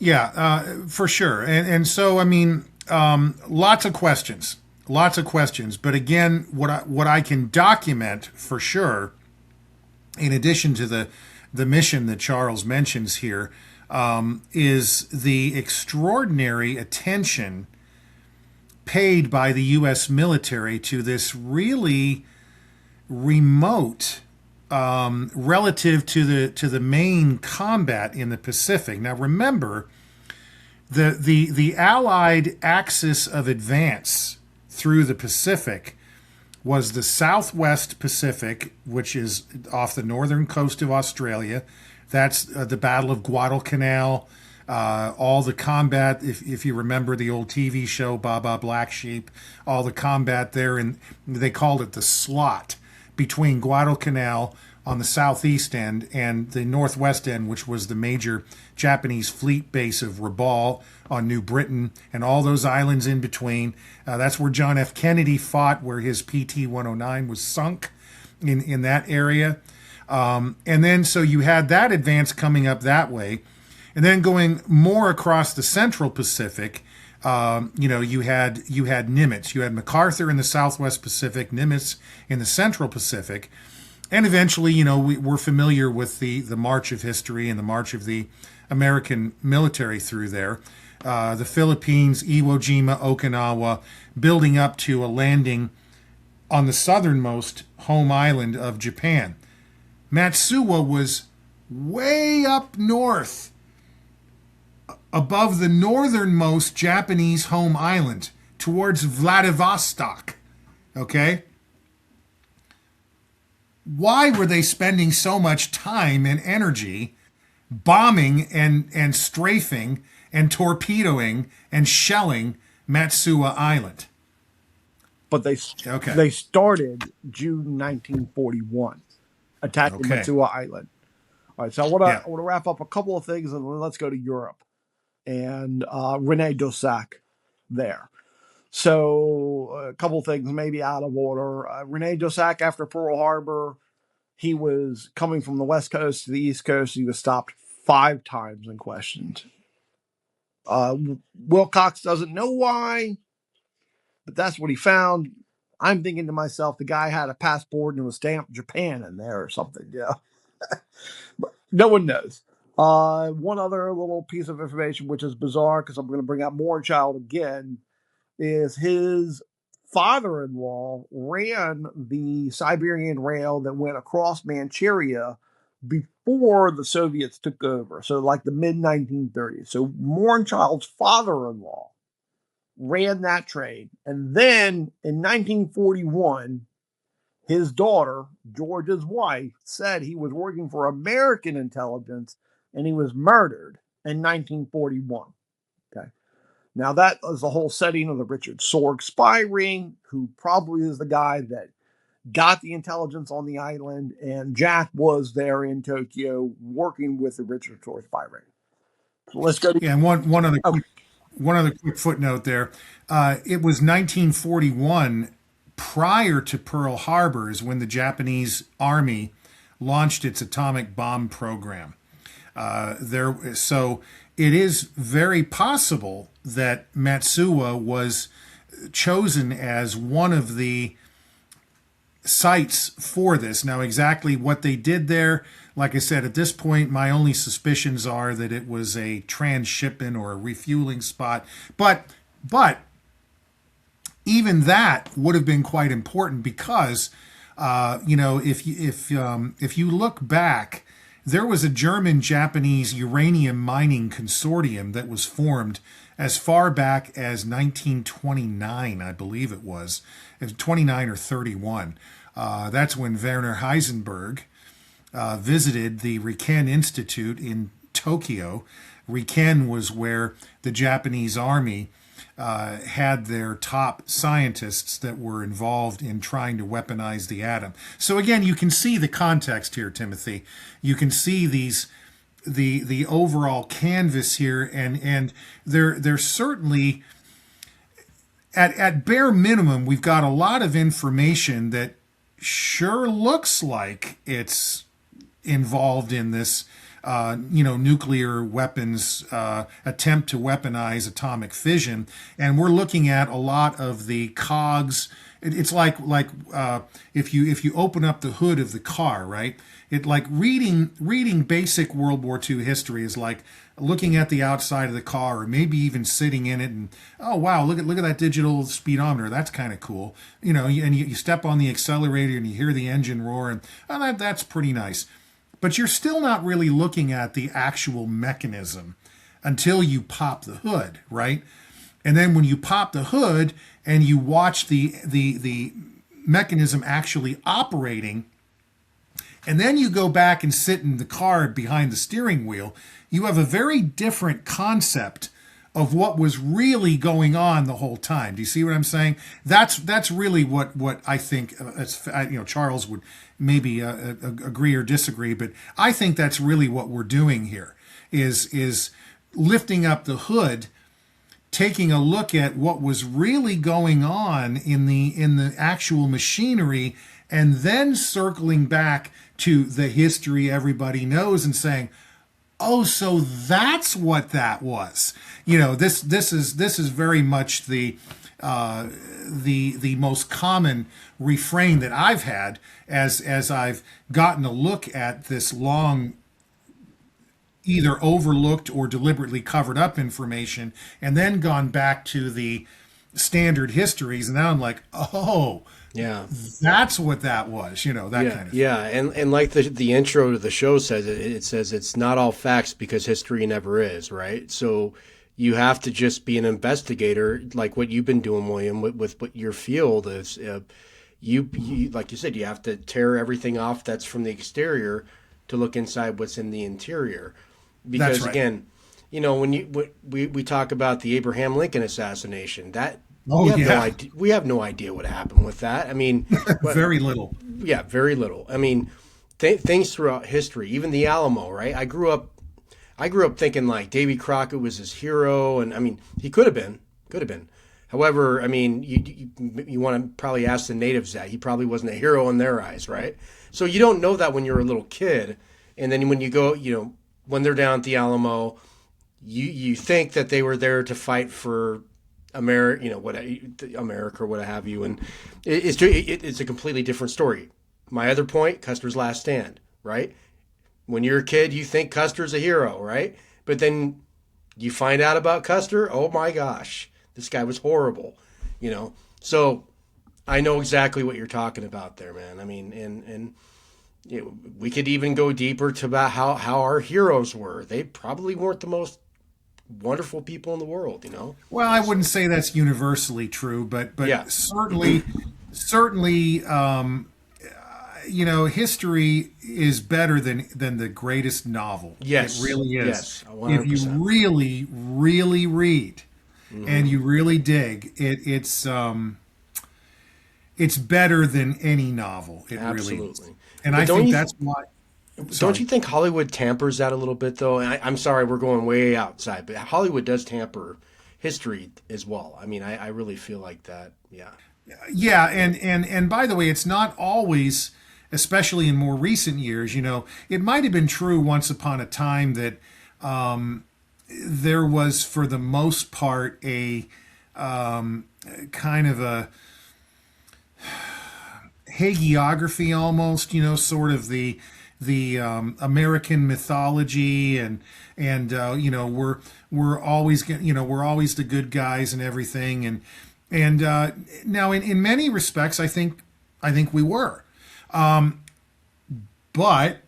Yeah, for sure. And so, I mean, lots of questions. But again, what I can document for sure, in addition to the mission that Charles mentions here, is the extraordinary attention paid by the U.S. military to this really remote, relative to the main combat in the Pacific. Now, remember, the Allied axis of advance through the Pacific was the Southwest Pacific, which is off the northern coast of Australia. That's the Battle of Guadalcanal. All the combat, if you remember the old TV show Baba Black Sheep, all the combat there, and they called it the slot between Guadalcanal on the southeast end and the northwest end, which was the major Japanese fleet base of Rabaul on New Britain, and all those islands in between. That's where John F. Kennedy fought, where his PT-109 was sunk in that area. And then so you had that advance coming up that way. And then going more across the Central Pacific, you had Nimitz. You had MacArthur in the Southwest Pacific, Nimitz in the Central Pacific. And eventually, we're familiar with the march of history and the march of the American military through there. The Philippines, Iwo Jima, Okinawa, building up to a landing on the southernmost home island of Japan. Matsua was way up north, above the northernmost Japanese home island, towards Vladivostok. Okay? Why were they spending so much time and energy bombing and strafing and torpedoing and shelling Matsua Island? But they started June 1941, attacking Matsua Island. All right, so I want to wrap up a couple of things, and then let's go to Europe and Rene Dussaq there. So a couple of things maybe out of order. Rene Dussaq, after Pearl Harbor, he was coming from the West Coast to the East Coast. He was stopped 5 times and questioned. Wilcox doesn't know why, but that's what he found. I'm thinking to myself, the guy had a passport and it was stamped Japan in there or something. Yeah. But no one knows. One other little piece of information, which is bizarre because I'm going to bring up Moorchild again, is his father-in-law ran the Siberian rail that went across Manchuria before the Soviets took over. So like the mid-1930s. So Moorchild's father-in-law ran that train. And then in 1941, his daughter, George's wife, said he was working for American intelligence and he was murdered in 1941. Okay. Now, that was the whole setting of the Richard Sorg spy ring, who probably is the guy that got the intelligence on the island, and Jack was there in Tokyo working with the Richard Sorg spy ring. So let's go to... Yeah, and one other quick footnote there. It was 1941, prior to Pearl Harbor, is when the Japanese Army launched its atomic bomb program. So it is very possible that Matsua was chosen as one of the sites for this. Now, exactly what they did there, like I said, at this point, my only suspicions are that it was a transshipment or a refueling spot. But even that would have been quite important because, if you look back, there was a German-Japanese uranium mining consortium that was formed as far back as 1929, I believe it was. It was 29 or 31. That's when Werner Heisenberg visited the Riken Institute in Tokyo. Riken was where the Japanese army had their top scientists that were involved in trying to weaponize the atom. So again, you can see the context here, Timothy. You can see the overall canvas here, and they're certainly at bare minimum, we've got a lot of information that sure looks like it's involved in this nuclear weapons attempt to weaponize atomic fission, and we're looking at a lot of the cogs. It's like if you open up the hood of the car, right? It like reading basic World War II history is like looking at the outside of the car, or maybe even sitting in it, and oh wow, look at that digital speedometer. That's kind of cool, and you step on the accelerator and you hear the engine roar, and oh, that's pretty nice. But you're still not really looking at the actual mechanism until you pop the hood, right? And then when you pop the hood and you watch the mechanism actually operating, and then you go back and sit in the car behind the steering wheel, you have a very different concept of what was really going on the whole time. Do you see what I'm saying? That's really what I think. Charles would maybe agree or disagree, but I think that's really what we're doing here is lifting up the hood, taking a look at what was really going on in the actual machinery, and then circling back to the history everybody knows and saying, oh, so that's what that was. This is very much the most common refrain that I've had as I've gotten a look at this long, either overlooked or deliberately covered up information, and then gone back to the standard histories, and now I'm like, oh, yeah, that's what that was, that kind of thing. Yeah, and like the intro to the show says, it says it's not all facts because history never is, right? So you have to just be an investigator, like what you've been doing, William, with what your field is. You like you said, you have to tear everything off that's from the exterior to look inside what's in the interior. Because That's right. again, when we talk about the Abraham Lincoln assassination, that we have no idea what happened with that. I mean, very little. Yeah, very little. I mean, things throughout history, even the Alamo, right? I grew up thinking like Davy Crockett was his hero, and I mean, he could have been. However, I mean, you want to probably ask the natives that. He probably wasn't a hero in their eyes, right? So you don't know that when you're a little kid, and then when you go, when they're down at the Alamo, you think that they were there to fight for America, America or what have you, and it's a completely different story. My other point, Custer's last stand, right? When you're a kid, you think Custer's a hero, right? But then you find out about Custer, oh my gosh, this guy was horrible, So I know exactly what you're talking about there, man. I mean, and we could even go deeper to about how our heroes were. They probably weren't the most wonderful people in the world, Well, I wouldn't say that's universally true, but yeah. certainly, history is better than the greatest novel. Yes, it really is. Yes, 100%. If you really, really read and you really dig, it's better than any novel. It Absolutely. really is. And I think that's why. Don't you think Hollywood tampers that a little bit, though? And I'm sorry, we're going way outside, but Hollywood does tamper history as well. I mean, I really feel like that. Yeah. Yeah, and by the way, it's not always, especially in more recent years. It might have been true once upon a time that there was, for the most part, a kind of a hagiography almost, sort of the American mythology, and we're always we're always the good guys and everything, and now in many respects I think we were, but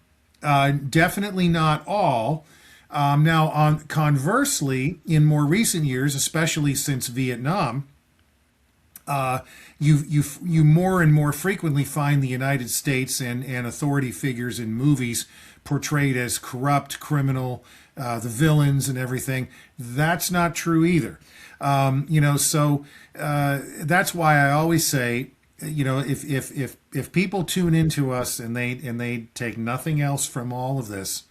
definitely not all. Now, on conversely, in more recent years, especially since Vietnam, you more and more frequently find the United States and authority figures in movies portrayed as corrupt, criminal, the villains and everything. That's not true either. So that's why I always say, if people tune into us and they take nothing else from all of this,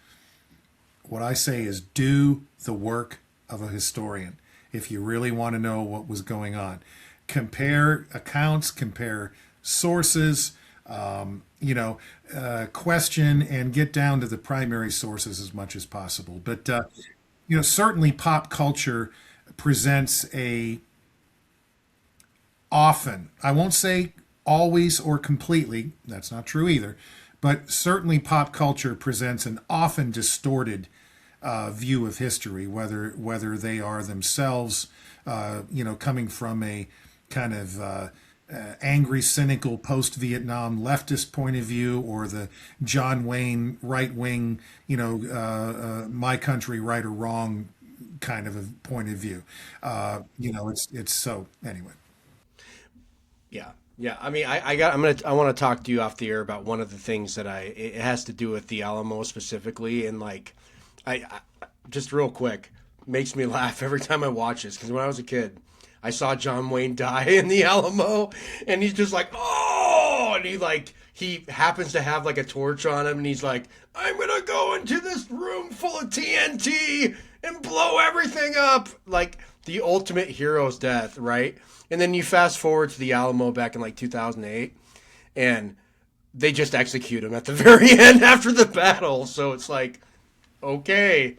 what I say is do the work of a historian if you really want to know what was going on. Compare accounts, compare sources, question and get down to the primary sources as much as possible. But, certainly pop culture presents often, I won't say always or completely, that's not true either, but certainly pop culture presents an often distorted view of history, whether they are themselves, coming from a kind of angry, cynical post-Vietnam leftist point of view, or the John Wayne right-wing, my country, right or wrong kind of a point of view. It's so anyway. Yeah. Yeah. I mean, I want to talk to you off the air about one of the things that it has to do with the Alamo specifically. And like, I just real quick, makes me laugh every time I watch this. Cause when I was a kid, I saw John Wayne die in the Alamo, and he's just like, oh, and he happens to have like a torch on him, and he's like, I'm gonna go into this room full of TNT and blow everything up, like the ultimate hero's death, right? And then you fast forward to the Alamo back in like 2008, and they just execute him at the very end after the battle. So it's like, okay.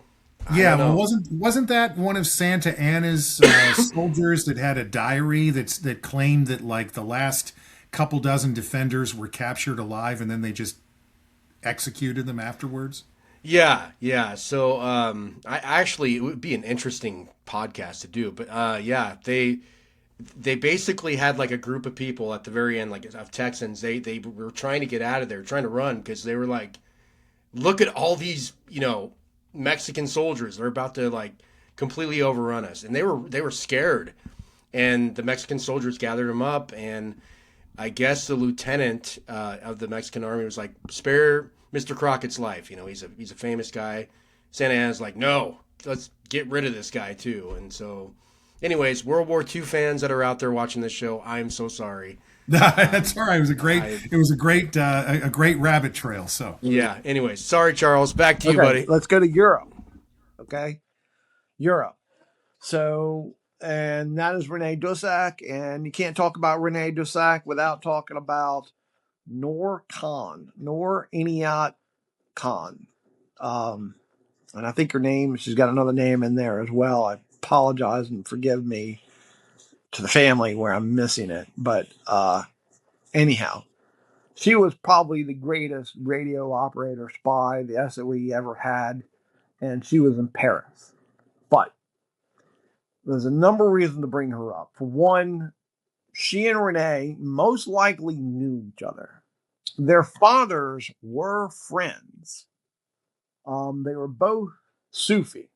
Yeah, well, wasn't that one of Santa Anna's soldiers that had a diary that claimed that like the last couple dozen defenders were captured alive, and then they just executed them afterwards? Yeah, yeah. So I actually, it would be an interesting podcast to do, but yeah, they basically had like a group of people at the very end, like of Texans. They were trying to get out of there, trying to run, because they were like, look at all these, Mexican soldiers. They're about to like completely overrun us, and they were scared. And the Mexican soldiers gathered them up, and I guess the lieutenant of the Mexican army was like, spare Mr. Crockett's life. He's a famous guy. Santa Anna's like, no, let's get rid of this guy too. And so, anyways, World War II fans that are out there watching this show, I'm so sorry. That's all right. It was a great rabbit trail. So yeah. Anyways, sorry, Charles. Back to you, buddy. Let's go to Europe. Okay, Europe. So, and that is Rene Dussaq, and you can't talk about Rene Dussaq without talking about Noor Inayat Khan. And I think her name, she's got another name in there as well. I apologize and forgive me to the family where I'm missing it. But anyhow, she was probably the greatest radio operator spy the s.o.e. ever had, and she was in Paris. But there's a number of reasons to bring her up. For one, she and Rene most likely knew each other. Their fathers were friends. They were both Sufi.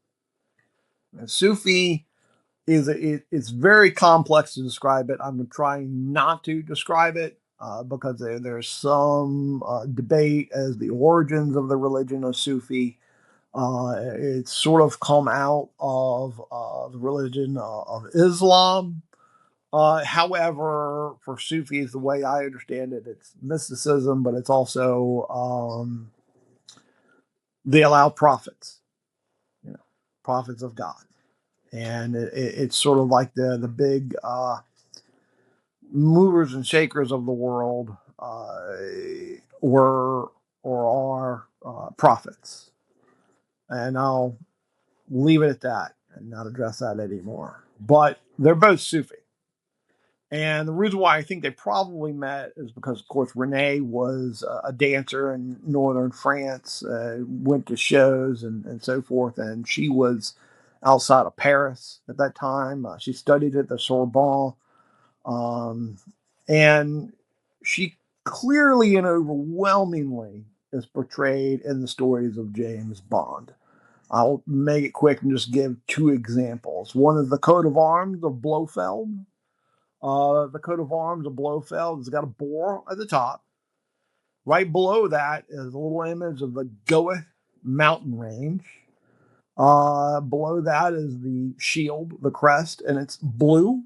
And Sufi it's very complex to describe it. I'm trying not to describe it because there's some debate as the origins of the religion of Sufi. It's sort of come out of the religion of Islam. However, for Sufis, the way I understand it, it's mysticism, but it's also they allow prophets, prophets of God. And it's sort of like the big movers and shakers of the world were or are prophets. And I'll leave it at that and not address that anymore. But they're both Sufi. And the reason why I think they probably met is because, of course, Rene was a dancer in northern France, went to shows and so forth, and she was outside of Paris at that time. She studied at the Sorbonne, um, and she clearly and overwhelmingly is portrayed in the stories of James Bond. I'll make it quick and just give two examples. One is the coat of arms of Blofeld. The coat of arms of Blofeld has got a boar at the top. Right below that is a little image of the Goeth mountain range. Below that is the shield, the crest, and it's blue.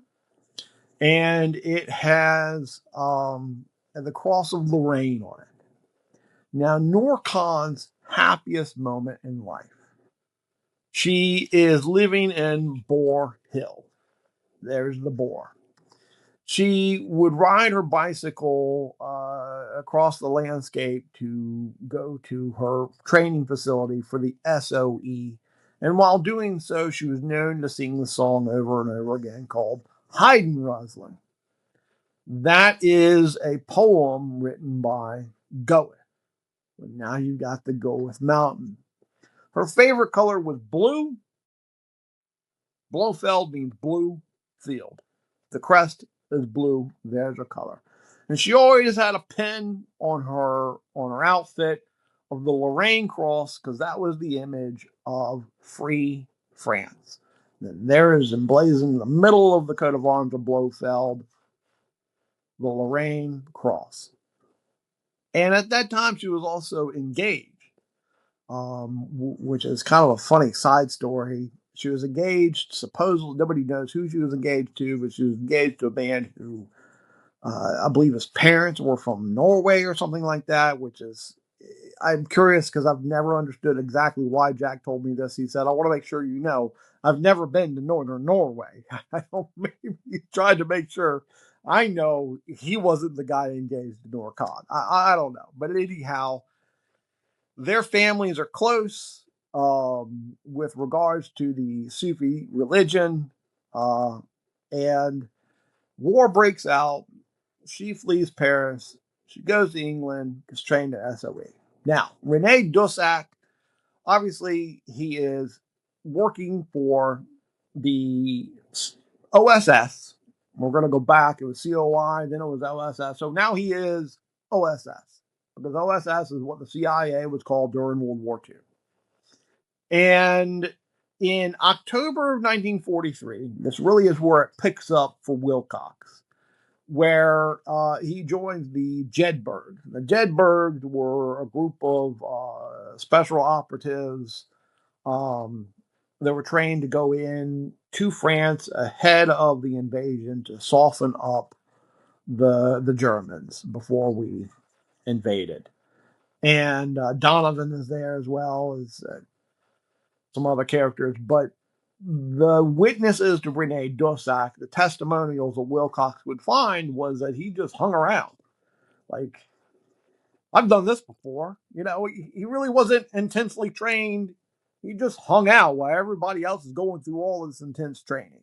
And it has the cross of Lorraine on it. Now, Noor Khan's happiest moment in life. She is living in Boar Hill. There's the boar. She would ride her bicycle across the landscape to go to her training facility for the s.o.e. And while doing so, she was known to sing the song over and over again called Heiden Roslin. That is a poem written by Goethe. But now you've got the Goethe Mountain. Her favorite color was blue. Blofeld means blue field. The crest is blue. There's her color. And she always had a pin on her outfit of the Lorraine cross because that was the image of free France. And there is emblazoned in the middle of the coat of arms of Blofeld the Lorraine cross. And at that time, she was also engaged, which is kind of a funny side story. She was engaged, supposedly, nobody knows who she was engaged to, but she was engaged to a man who I believe his parents were from Norway or something like that, which is, I'm curious because I've never understood exactly why Jack told me this. He said, I want to make sure you know, I've never been to northern Norway. I don't, maybe he tried to make sure I know he wasn't the guy engaged to Noor Khan. I don't know. But anyhow, their families are close with regards to the Sufi religion. And war breaks out. She flees Paris. She goes to England, gets trained at s.o.e. Now, Rene Dussaq, obviously, he is working for the OSS. We're going to go back. It was COI, then it was OSS. So now he is OSS, because OSS is what the CIA was called during World War II. And in October of 1943, this really is where it picks up for Wilcox, where he joins the Jedburgh. The Jedburghs were a group of special operatives that were trained to go in to France ahead of the invasion to soften up the Germans before we invaded. And Donovan is there as well as some other characters, but the witnesses to Rene Dussaq, the testimonials that Wilcox would find was that he just hung around. Like, I've done this before. You know, he really wasn't intensely trained. He just hung out while everybody else is going through all this intense training.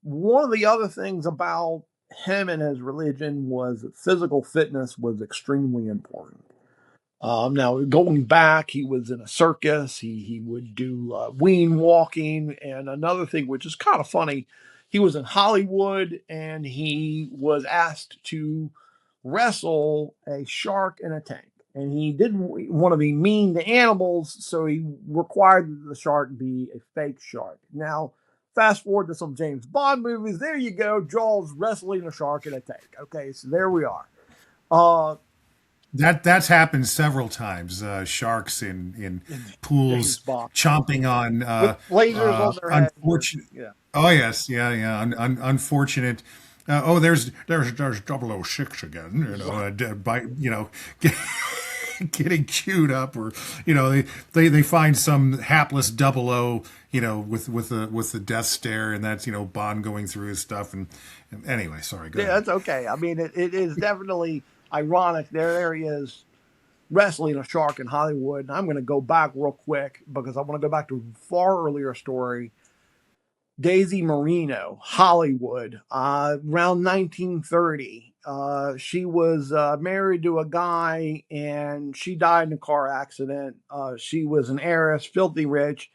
One of the other things about him and his religion was that physical fitness was extremely important. Now, going back, he was in a circus. He would do wean walking. And another thing, which is kind of funny, he was in Hollywood and he was asked to wrestle a shark in a tank. And he didn't want to be mean to animals, so he required that the shark be a fake shark. Now, fast forward to some James Bond movies. There you go, Jaws wrestling a shark in a tank. Okay, so there we are. That's happened several times. Sharks in pools chomping on lasers on their head. Unfortunate. Yeah. Oh yes, yeah. Unfortunate. There's 006 again. Getting chewed up, or they find some hapless 00, with the death stare, and that's Bond going through his stuff. And anyway, sorry. Go ahead. That's okay. I mean, it is definitely ironic. There he is wrestling a shark in Hollywood. And I'm going to go back real quick because I want to go back to a far earlier story. Daisy Marino, Hollywood, around 1930. She was married to a guy and she died in a car accident. She was an heiress, filthy rich,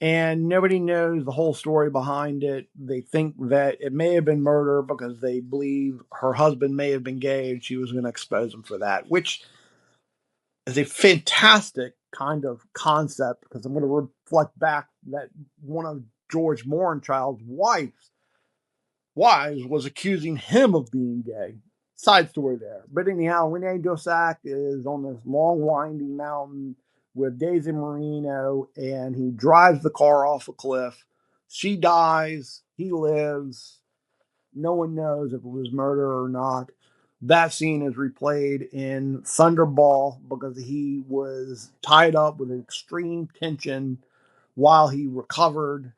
and nobody knows the whole story behind it. They think that it may have been murder because they believe her husband may have been gay and she was going to expose him for that, which is a fantastic kind of concept because I'm going to reflect back that one of George Morenchild's wives was accusing him of being gay. Side story there. But anyhow, Rene Dussaq is on this long winding mountain with Daisy Marino and he drives the car off a cliff. She dies. He lives. No one knows if it was murder or not. That scene is replayed in Thunderball because he was tied up with extreme tension while he recovered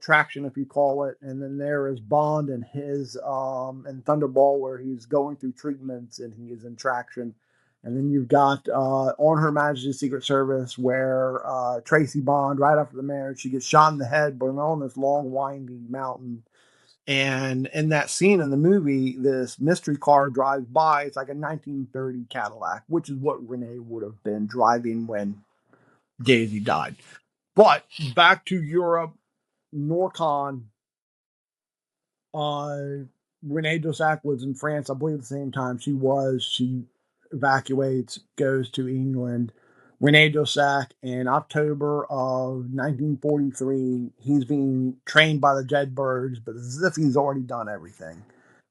traction, if you call it. And then there is Bond and his and Thunderball where he's going through treatments and he is in traction. And then you've got On Her Majesty's Secret Service where Tracy Bond, right after the marriage, she gets shot in the head, but on this long winding mountain. And in that scene in the movie, this mystery car drives by. It's like a 1930 Cadillac, which is what Rene would have been driving when Daisy died. But back to Europe, Norcon. Rene Dussaq was in France, I believe, at the same time she was. She evacuates, goes to England. Rene Dussaq in October of 1943, he's being trained by the Jedburghs, but as if he's already done everything.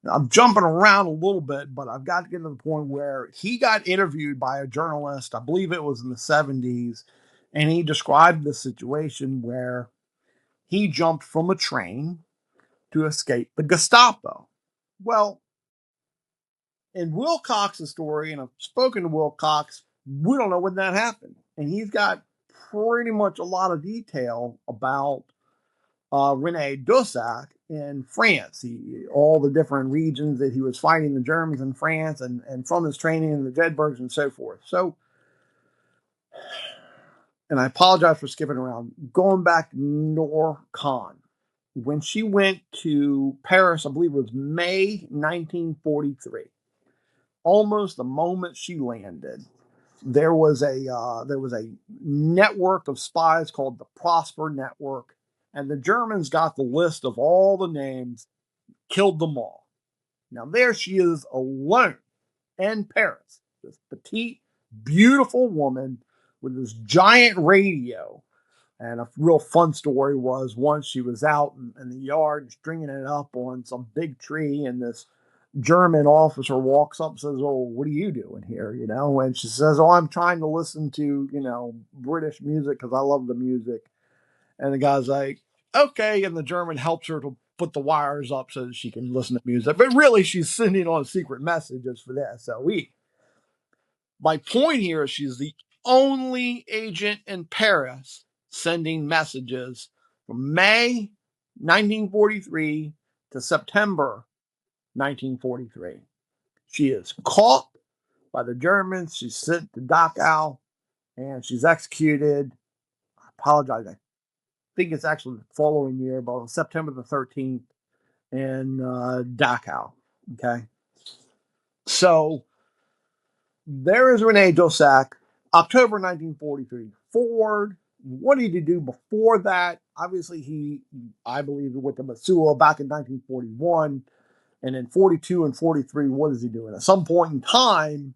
Now, I'm jumping around a little bit, but I've got to get to the point where he got interviewed by a journalist, I believe it was in the 70s, and he described the situation where he jumped from a train to escape the Gestapo. Well, in Wilcox's story, and I've spoken to Wilcox, we don't know when that happened. And he's got pretty much a lot of detail about Rene Dussaq in France. All the different regions that he was fighting the Germans in France and from his training in the Jedburghs and so forth. So, and I apologize for skipping around. Going back to Noor Khan. When she went to Paris, I believe it was May 1943. Almost the moment she landed, there was a network of spies called the Prosper Network, and the Germans got the list of all the names, killed them all. Now there she is alone in Paris, this petite, beautiful woman with this giant radio. And a real fun story was once she was out in the yard stringing it up on some big tree, and this German officer walks up and says, "Oh, what are you doing here?" And she says, "Oh, I'm trying to listen to, British music because I love the music." And the guy's like, "Okay." And the German helps her to put the wires up so that she can listen to music. But really, she's sending on secret messages for the S.o.e. My point here is she's the only agent in Paris sending messages from May 1943 to September 1943. She is caught by the Germans. She's sent to Dachau and she's executed. I apologize. I think it's actually the following year, but on September the 13th in Dachau. Okay. So there is Rene Dussaq, October 1943 forward. What did he do before that? Obviously, I believe, went to Matsua back in 1941. And in 42 and 43, what is he doing? At some point in time,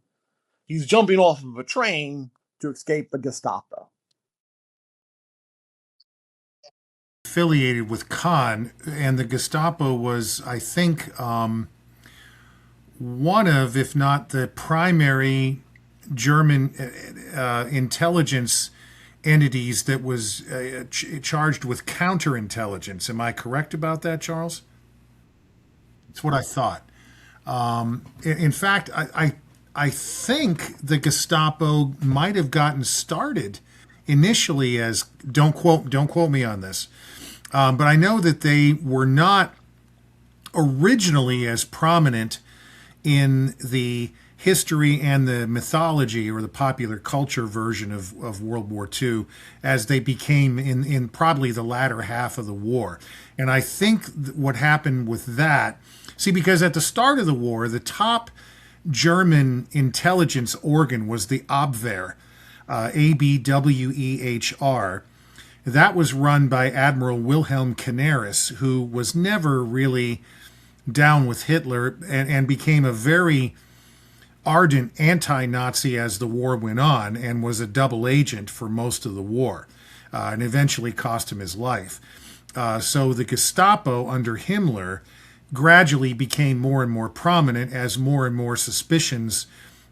he's jumping off of a train to escape the Gestapo. Affiliated with Khan, and the Gestapo was, I think, one of, if not the primary German intelligence entities that was charged with counterintelligence. Am I correct about that, Charles? That's what I thought. In fact, I think the Gestapo might have gotten started initially as don't quote me on this, but I know that they were not originally as prominent in the history and the mythology or the popular culture version of World War II as they became in probably the latter half of the war. And I think what happened with that, see, because at the start of the war, the top German intelligence organ was the Abwehr, Abwehr. That was run by Admiral Wilhelm Canaris, who was never really down with Hitler and became a very ardent anti-Nazi as the war went on and was a double agent for most of the war and eventually cost him his life. So the Gestapo under Himmler gradually became more and more prominent as more and more suspicions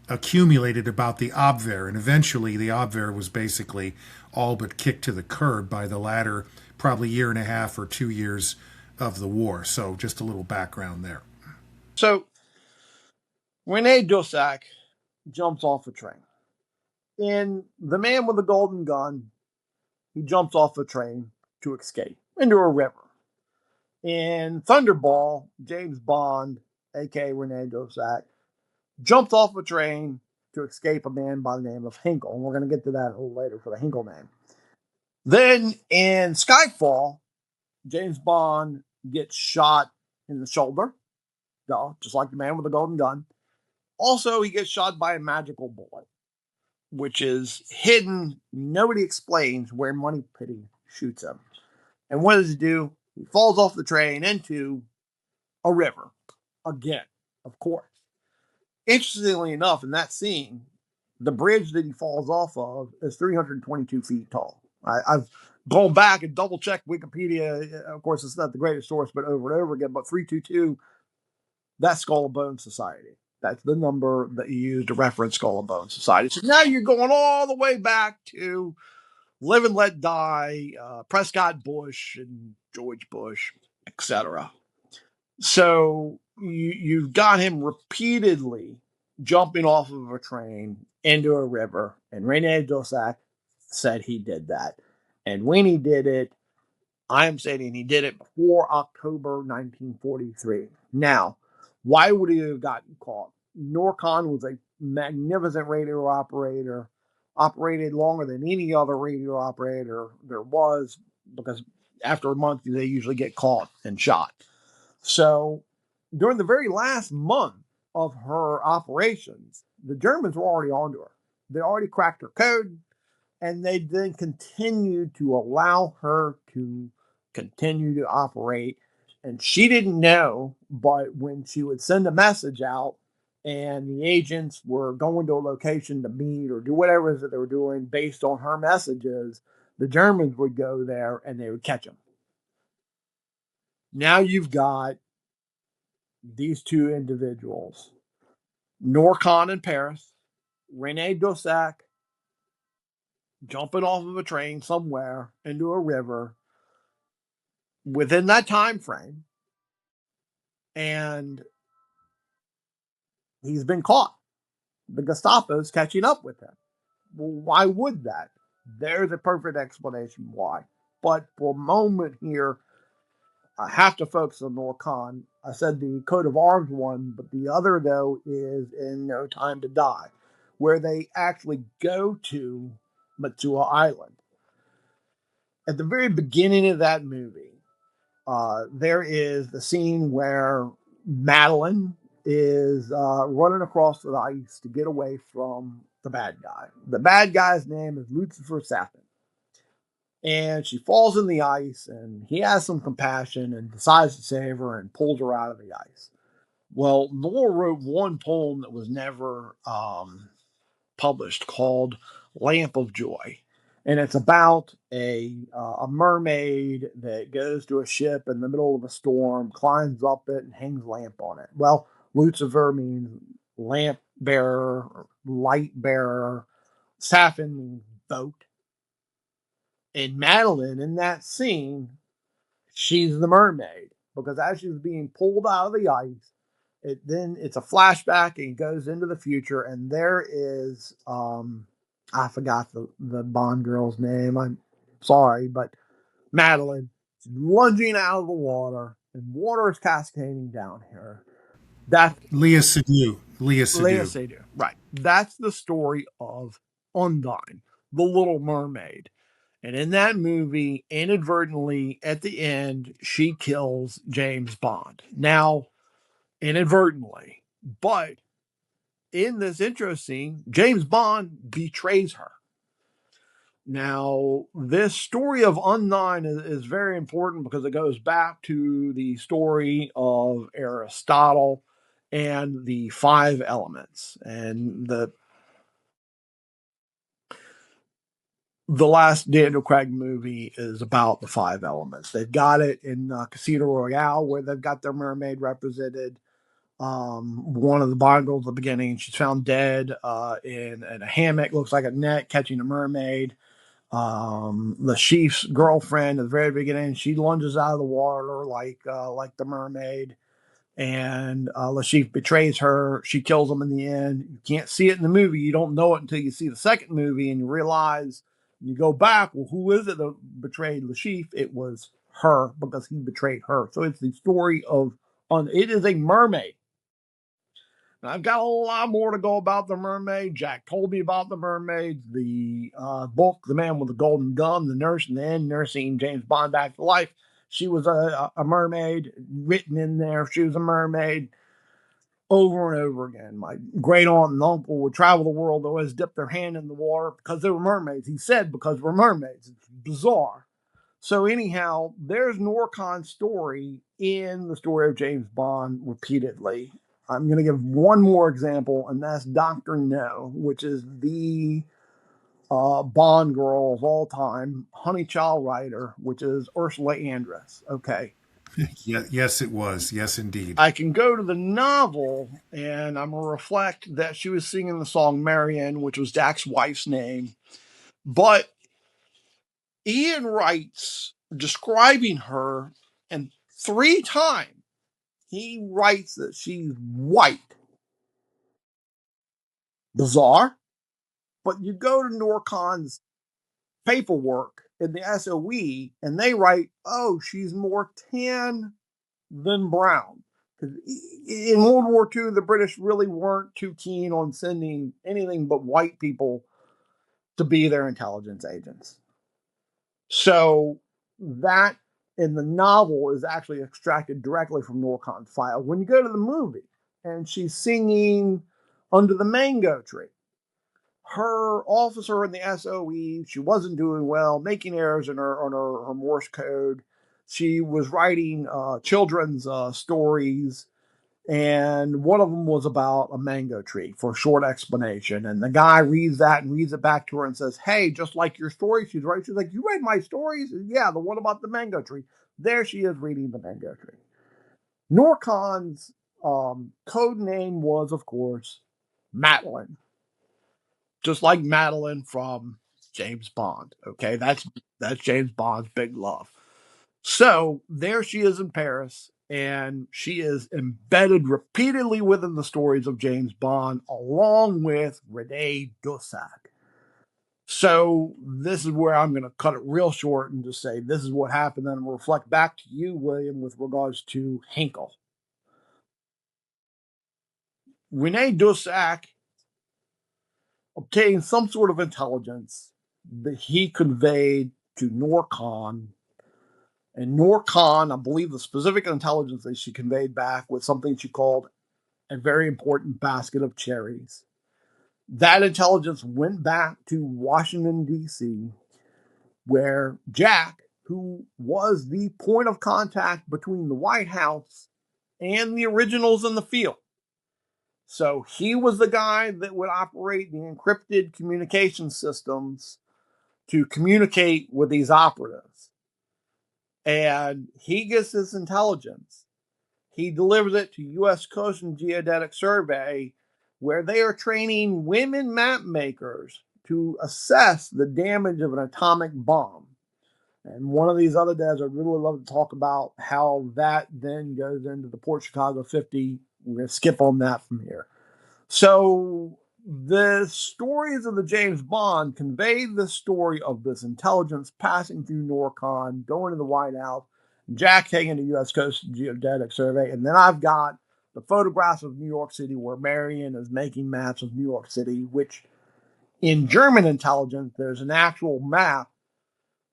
accumulated about the Abwehr. And eventually the Abwehr was basically all but kicked to the curb by the latter probably year and a half or 2 years of the war. So just a little background there. So Rene Dussaq jumps off a train. In The Man with the Golden Gun, he jumps off a train to escape into a river. In Thunderball, James Bond, aka Rene Dussaq, jumps off a train to escape a man by the name of Hinkle. And we're going to get to that a little later for the Hinkle name. Then in Skyfall, James Bond gets shot in the shoulder, just like the Man with the Golden Gun. Also, he gets shot by a magical bullet, which is hidden. Nobody explains where Moneypenny shoots him. And what does he do? He falls off the train into a river. Again, of course. Interestingly enough, in that scene, the bridge that he falls off of is 322 feet tall. I've gone back and double-checked Wikipedia. Of course, it's not the greatest source, but over and over again. But 322, that's Skull and Bones Society. That's the number that you use to reference Skull and Bones Society. So now you're going all the way back to Live and Let Die, Prescott Bush and George Bush, etc. So you've got him repeatedly jumping off of a train into a river, and Rene Dussaq said he did that. And when he did it, I am saying he did it before October 1943. Now, why would he have gotten caught? Norcon was a magnificent radio operator, operated longer than any other radio operator there was, because after a month, they usually get caught and shot. So during the very last month of her operations, the Germans were already onto her. They already cracked her code, and they then continued to allow her to continue to operate. And she didn't know, but when she would send a message out and the agents were going to a location to meet or do whatever it is that they were doing based on her messages, the Germans would go there and they would catch them. Now you've got these two individuals, Norcon in Paris, Rene Dussaq jumping off of a train somewhere into a river within that time frame, and he's been caught. The Gestapo's catching up with him. Well, why would that? There's a perfect explanation why. But for a moment here, I have to focus on Norcon. I said the coat of arms one, but the other, though, is in No Time to Die, where they actually go to Matsua Island. At the very beginning of that movie, there is the scene where Madeline is running across the ice to get away from the bad guy. The bad guy's name is Lucifer Safin. And she falls in the ice, and he has some compassion and decides to save her and pulls her out of the ice. Well, Noel wrote one poem that was never published called Lamp of Joy. And it's about a mermaid that goes to a ship in the middle of a storm, climbs up it, and hangs a lamp on it. Well, Lucifer means lamp bearer, light bearer. Safin means boat. And Madeline, in that scene, she's the mermaid. Because as she's being pulled out of the ice, it's a flashback and goes into the future, and there is I forgot the Bond girl's name. I'm sorry, but Madeline is lunging out of the water, and water is cascading down here. That's Leah Seydoux. Leah Leia Seydoux. Seydoux. Right. That's the story of Undine, the Little Mermaid. And in that movie, inadvertently, at the end, she kills James Bond. Now, inadvertently. But in this intro scene, James Bond betrays her. Now, this story of Undine is very important because it goes back to the story of Aristotle and the five elements. And the last Daniel Craig movie is about the five elements. They've got it in Casino Royale, where they've got their mermaid represented. One of the Bond girls at the beginning, she's found dead in a hammock, looks like a net, catching a mermaid. The chief's girlfriend at the very beginning, she lunges out of the water like the mermaid, and the chief betrays her. She kills him in the end. You can't see it in the movie. You don't know it until you see the second movie, and you realize, you go back, well, who is it that betrayed the chief? It was her, because he betrayed her. So it's the story of it is a mermaid. Now, I've got a lot more to go about the mermaid. Jack told me about the mermaids. The book, The Man with the Golden Gun, the nurse in the end, nursing James Bond back to life. She was a mermaid, written in there. She was a mermaid over and over again. My great aunt and uncle would travel the world, always dip their hand in the water because they were mermaids. He said because we're mermaids. It's bizarre. So anyhow, there's Norcon's story in the story of James Bond repeatedly. I'm going to give one more example, and that's Dr. No, which is the Bond girl of all time, Honey Child Writer, which is Ursula Andress. Okay. Yes, it was. Yes, indeed. I can go to the novel, and I'm going to reflect that she was singing the song Marianne, which was Jack's wife's name. But Ian writes describing her, and 3 times he writes that she's white. Bizarre. But you go to Norcon's paperwork in the S.o.e. and they write, oh, she's more tan than brown. Because in World War II, the British really weren't too keen on sending anything but white people to be their intelligence agents. So that in the novel is actually extracted directly from Norcon's file. When you go to the movie and she's singing Under the Mango Tree, her officer in the S.o.e., she wasn't doing well, making errors in her Morse code. She was writing children's stories, and one of them was about a mango tree for a short explanation. And the guy reads that and reads it back to her and says, hey, just like your story, she's right. She's like, you read my stories? Yeah, the one about the mango tree. There she is reading the mango tree. Norcon's code name was, of course, Madeline. Just like Madeline from James Bond. Okay, that's James Bond's big love. So there she is in Paris, and she is embedded repeatedly within the stories of James Bond, along with Rene Dussaq. So this is where I'm going to cut it real short and just say this is what happened, and reflect back to you, William, with regards to Hinkle. Rene Dussaq obtained some sort of intelligence that he conveyed to Norcon. And Norcon, I believe the specific intelligence that she conveyed back was something she called a very important basket of cherries. That intelligence went back to Washington, D.C., where Jack, who was the point of contact between the White House and the originals in the field, so he was the guy that would operate the encrypted communication systems to communicate with these operatives. And he gets this intelligence. He delivers it to U.S. Coast and Geodetic Survey, where they are training women map makers to assess the damage of an atomic bomb. And one of these other days, I'd really love to talk about how that then goes into the Port Chicago 50. We're going to skip on that from here. So the stories of the James Bond convey the story of this intelligence passing through Norcon, going to the White House, Jack taking the U.S. Coast Geodetic Survey, and then I've got the photographs of New York City where Marion is making maps of New York City, which in German intelligence, there's an actual map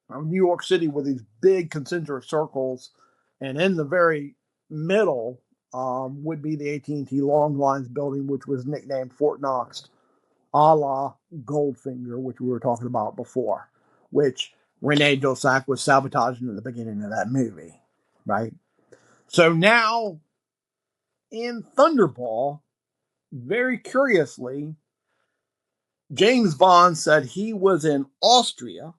of New York City with these big concentric circles, and in the very middle would be the AT&T Long Lines building, which was nicknamed Fort Knox, a la Goldfinger, which we were talking about before, which Rene Dussaq was sabotaging at the beginning of that movie, right? So now in Thunderball, very curiously, James Bond said he was in Austria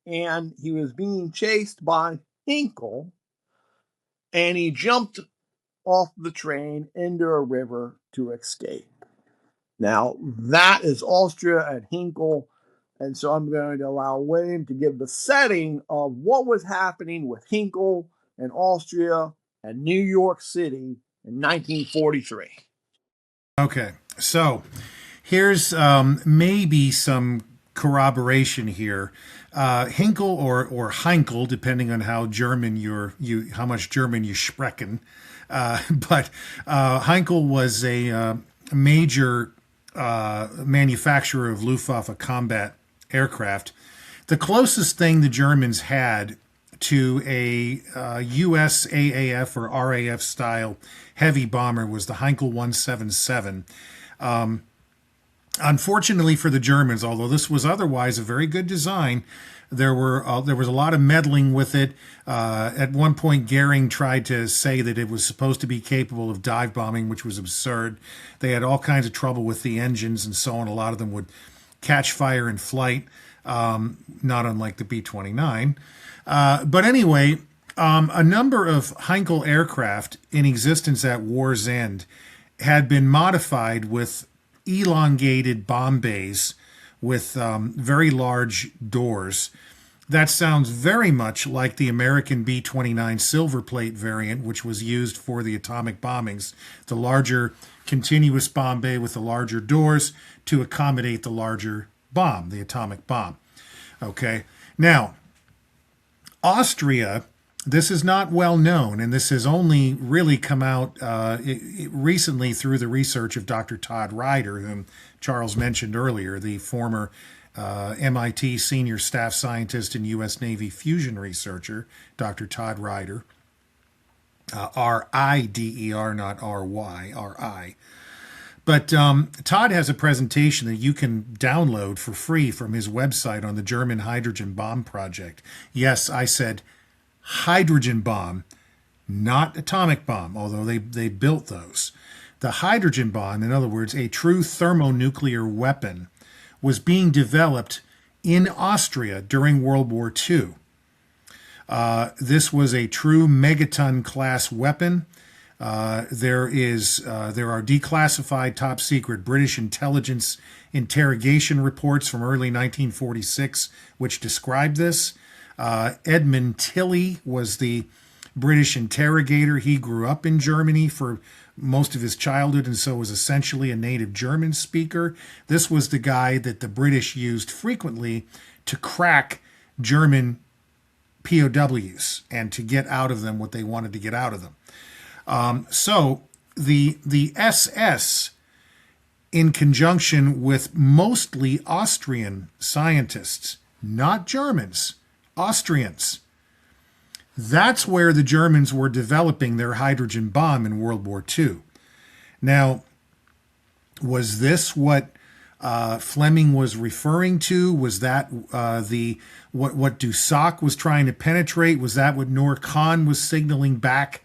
and he was being chased by Hinkle, and he jumped off the train into a river to escape. Now, that is Austria and Hinkle, and so I'm going to allow William to give the setting of what was happening with Hinkle and Austria and New York City in 1943. Okay, so here's maybe some corroboration here. Hinkle or Heinkel, depending on how German how much German you sprechen. But Heinkel was a major manufacturer of Luftwaffe combat aircraft. The closest thing the Germans had to a US AAF or RAF style heavy bomber was the Heinkel 177. Unfortunately for the Germans, although this was otherwise a very good design, there was a lot of meddling with it. At one point, Goering tried to say that it was supposed to be capable of dive bombing, which was absurd. They had all kinds of trouble with the engines and so on. A lot of them would catch fire in flight, not unlike the B-29. But anyway, a number of Heinkel aircraft in existence at war's end had been modified with elongated bomb bays with very large doors. That sounds very much like the American B-29 silver plate variant, which was used for the atomic bombings. The larger continuous bomb bay with the larger doors to accommodate the larger bomb, the atomic bomb. Okay, now, Austria, this is not well known, and this has only really come out recently through the research of Dr. Todd Ryder, whom Charles mentioned earlier, the former MIT senior staff scientist and U.S. Navy fusion researcher, Dr. Todd Ryder, R-I-D-E-R, not R-Y, R-I. But Todd has a presentation that you can download for free from his website on the German hydrogen bomb project. Yes, I said hydrogen bomb, not atomic bomb, although they built those. The hydrogen bomb, in other words, a true thermonuclear weapon, was being developed in Austria during World War II. This was a true megaton class weapon. There are declassified top secret British intelligence interrogation reports from early 1946 which describe this. Edmund Tilley was the British interrogator. He grew up in Germany for most of his childhood and so was essentially a native German speaker. This was the guy that the British used frequently to crack German POWs and to get out of them what they wanted to get out of them. So the SS, in conjunction with mostly Austrian scientists, not Germans, Austrians, that's where the Germans were developing their hydrogen bomb in World War II. Now, was this what Fleming was referring to? Was that what Dussaq was trying to penetrate? Was that what Noor Khan was signaling back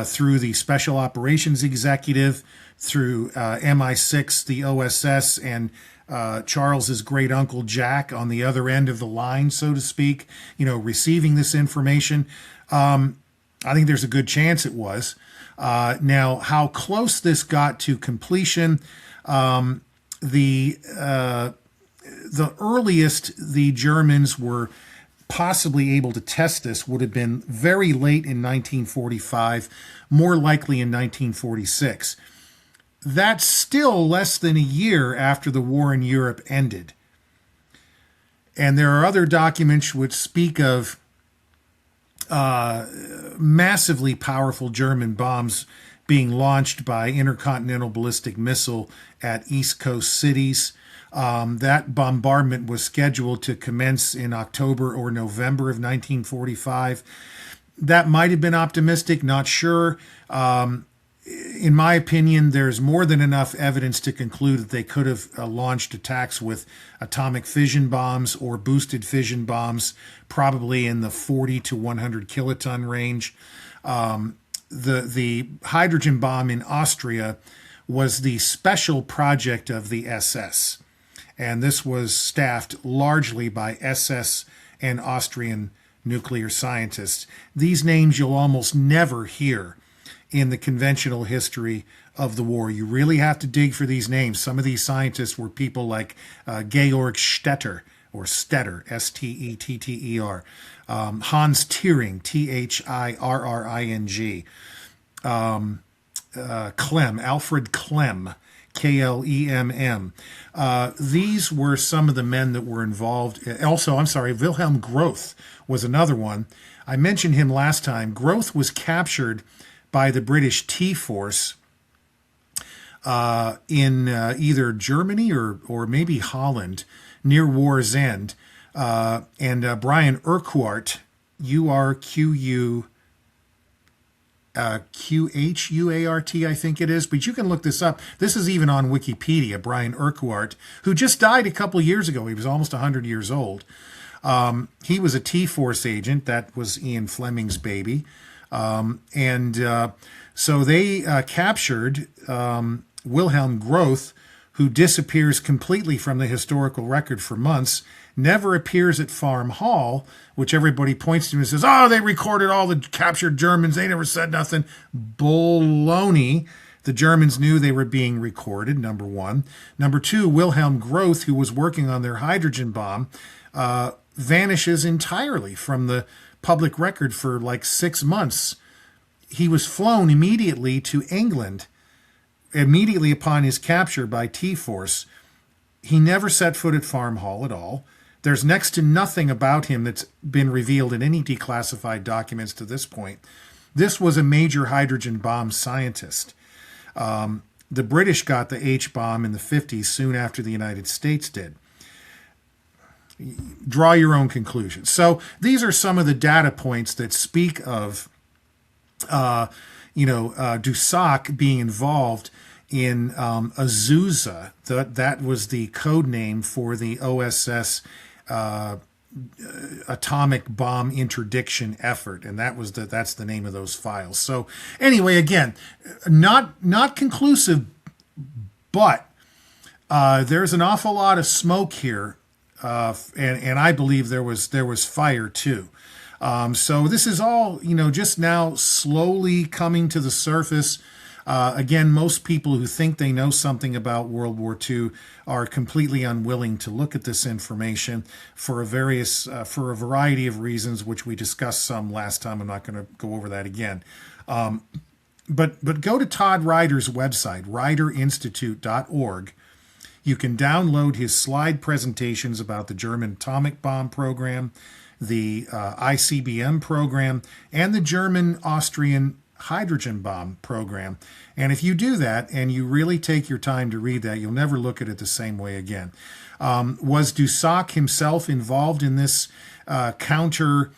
through the Special Operations Executive, through MI6, the OSS, and Charles's great uncle Jack on the other end of the line, so to speak, receiving this information? I think there's a good chance it was. Now, how close this got to completion, the earliest the Germans were possibly able to test this would have been very late in 1945, more likely in 1946. That's still less than a year after the war in Europe ended. And there are other documents which speak of massively powerful German bombs being launched by intercontinental ballistic missile at East Coast cities. That bombardment was scheduled to commence in October or November of 1945. That might have been optimistic, not sure. In my opinion, there's more than enough evidence to conclude that they could have launched attacks with atomic fission bombs or boosted fission bombs, probably in the 40 to 100 kiloton range. The hydrogen bomb in Austria was the special project of the SS, and this was staffed largely by SS and Austrian nuclear scientists. These names you'll almost never hear in the conventional history of the war. You really have to dig for these names. Some of these scientists were people like Georg Stetter, or Stetter, Stetter, Hans Thiering, Thirring, Alfred Klemm, Klemm. These were some of the men that were involved. Also, Wilhelm Groth was another one. I mentioned him last time. Groth was captured by the British T-Force in either Germany or maybe Holland near war's end. And Brian Urquhart, Qhuart, I think it is, but you can look this up. This is even on Wikipedia. Brian Urquhart, who just died a couple years ago. He was almost 100 years old. He was a T-Force agent. That was Ian Fleming's baby. So they captured Wilhelm Groth, who disappears completely from the historical record for months, never appears at Farm Hall, which everybody points to and says, oh, they recorded all the captured Germans. They never said nothing. Baloney. The Germans knew they were being recorded, number one. Number two, Wilhelm Groth, who was working on their hydrogen bomb, vanishes entirely from the public record for like 6 months. He was flown immediately to England, immediately upon his capture by T-Force. He never set foot at Farm Hall at all. There's next to nothing about him that's been revealed in any declassified documents to this point. This was a major hydrogen bomb scientist. The British got the H-bomb in the 50s, soon after the United States did. Draw your own conclusions. So these are some of the data points that speak of, Dussaq being involved in Azusa. That was the code name for the OSS atomic bomb interdiction effort, and that's the name of those files. So anyway, again, not conclusive, but there's an awful lot of smoke here. And I believe there was fire too. So this is all, just now slowly coming to the surface. Again, most people who think they know something about World War II are completely unwilling to look at this information for a variety of reasons, which we discussed some last time. I'm not going to go over that again. But go to Todd Ryder's website, ryderinstitute.org. You can download his slide presentations about the German atomic bomb program, the ICBM program, and the German-Austrian hydrogen bomb program. And if you do that and you really take your time to read that, you'll never look at it the same way again. Was Dussaq himself involved in this counter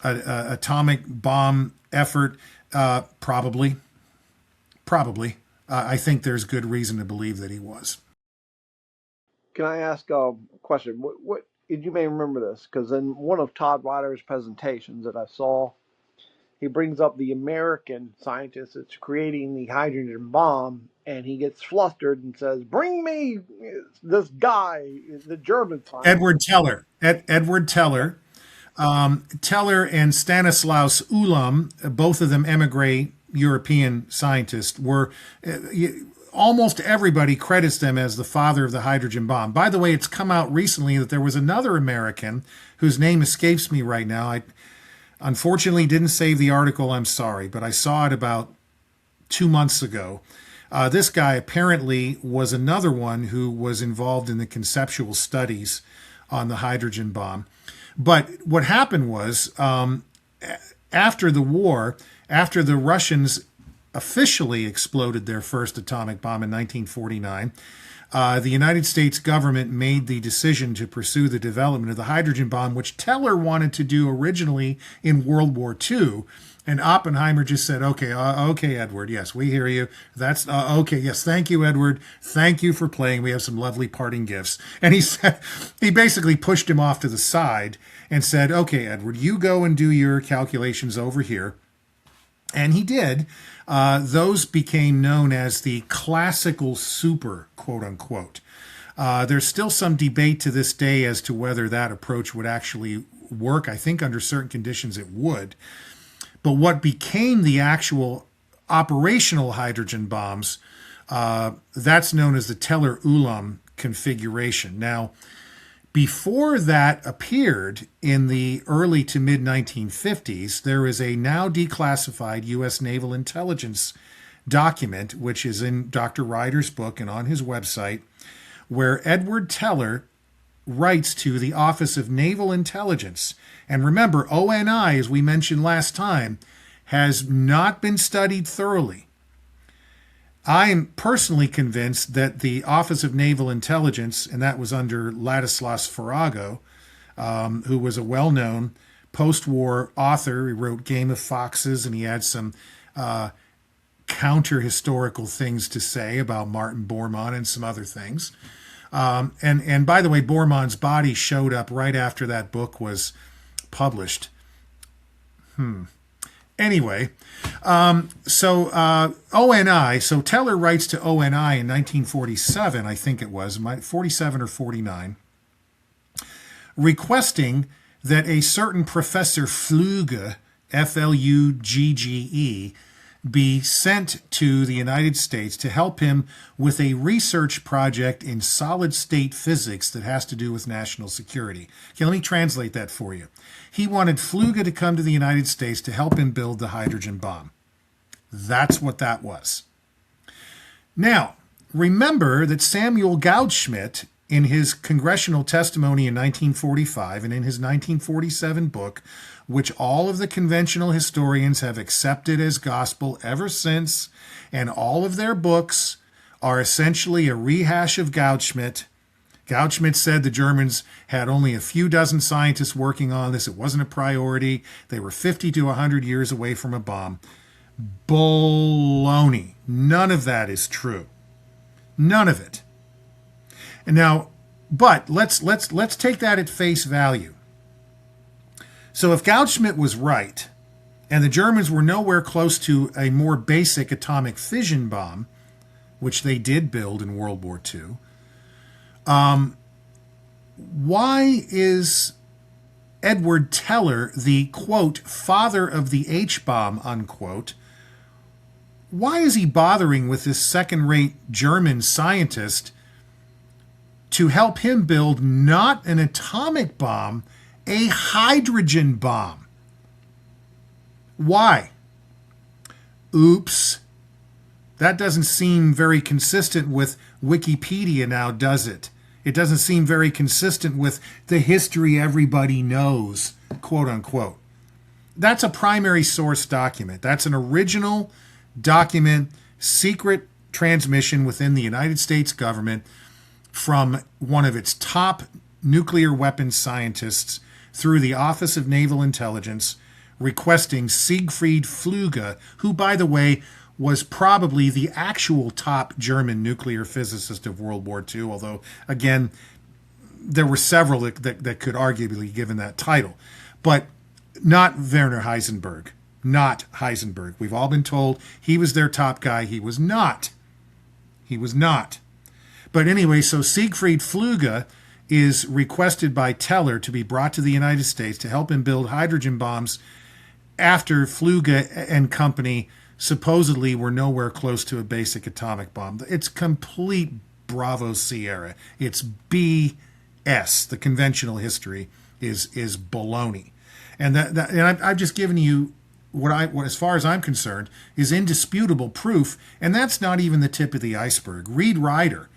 atomic bomb effort? Probably. I think there's good reason to believe that he was. Can I ask a question? What you may remember this, because in one of Todd Ryder's presentations that I saw, he brings up the American scientist that's creating the hydrogen bomb, and he gets flustered and says, "Bring me this guy, the German scientist." Edward Teller. Edward Teller. Teller and Stanislaus Ulam, both of them emigre European scientists, were... almost everybody credits them as the father of the hydrogen bomb. By the way, it's come out recently that there was another American whose name escapes me right now. I unfortunately didn't save the article. I'm sorry, but I saw it about 2 months ago. This guy apparently was another one who was involved in the conceptual studies on the hydrogen bomb. But what happened was, after the war, after the Russians officially exploded their first atomic bomb in 1949, the United States government made the decision to pursue the development of the hydrogen bomb, which Teller wanted to do originally in World War II. And Oppenheimer just said, okay, Edward, yes, we hear you. That's okay, yes, thank you, Edward. Thank you for playing. We have some lovely parting gifts. And he basically pushed him off to the side and said, okay, Edward, you go and do your calculations over here. And he did. Those became known as the classical super, quote unquote. There's still some debate to this day as to whether that approach would actually work. I think under certain conditions it would. But what became the actual operational hydrogen bombs, that's known as the Teller-Ulam configuration. Now, before that appeared in the early to mid-1950s, there is a now declassified U.S. Naval Intelligence document, which is in Dr. Ryder's book and on his website, where Edward Teller writes to the Office of Naval Intelligence. And remember, ONI, as we mentioned last time, has not been studied thoroughly. I am personally convinced that the Office of Naval Intelligence, and that was under Ladislas Farrago, who was a well-known post-war author. He wrote Game of Foxes, and he had some counter-historical things to say about Martin Bormann and some other things. And by the way, Bormann's body showed up right after that book was published. Anyway, so ONI, so Teller writes to ONI in 1947, I think it was, 47 or 49, requesting that a certain Professor Flügge, F-L-U-G-G-E, be sent to the United States to help him with a research project in solid-state physics that has to do with national security. Okay, let me translate that for you. He wanted Flügge to come to the United States to help him build the hydrogen bomb. That's what that was. Now, remember that Samuel Goudschmidt, in his congressional testimony in 1945 and in his 1947 book, which all of the conventional historians have accepted as gospel ever since, and all of their books are essentially a rehash of Goudschmidt. Goudschmidt said the Germans had only a few dozen scientists working on this. It wasn't a priority. They were 50 to 100 years away from a bomb. Baloney. None of that is true. None of it. And now, but let's take that at face value. So if Goudschmidt was right, and the Germans were nowhere close to a more basic atomic fission bomb, which they did build in World War II, why is Edward Teller the, quote, father of the H-bomb, unquote? Why is he bothering with this second-rate German scientist to help him build not an atomic bomb, a hydrogen bomb? Why? Oops. That doesn't seem very consistent with Wikipedia now, does it? It doesn't seem very consistent with the history everybody knows, quote unquote. That's a primary source document. That's an original document, secret transmission within the United States government from one of its top nuclear weapons scientists through the Office of Naval Intelligence, requesting Siegfried Flügge, who, by the way, was probably the actual top German nuclear physicist of World War II, although, again, there were several that could arguably be given that title. But not Werner Heisenberg. Not Heisenberg. We've all been told he was their top guy. He was not. He was not. But anyway, so Siegfried Flügge is requested by Teller to be brought to the United States to help him build hydrogen bombs after Flügge and company supposedly were nowhere close to a basic atomic bomb. It's complete Bravo Sierra. It's BS. The conventional history is baloney. And I've just given you what as far as I'm concerned, is indisputable proof, and that's not even the tip of the iceberg. Read Ryder.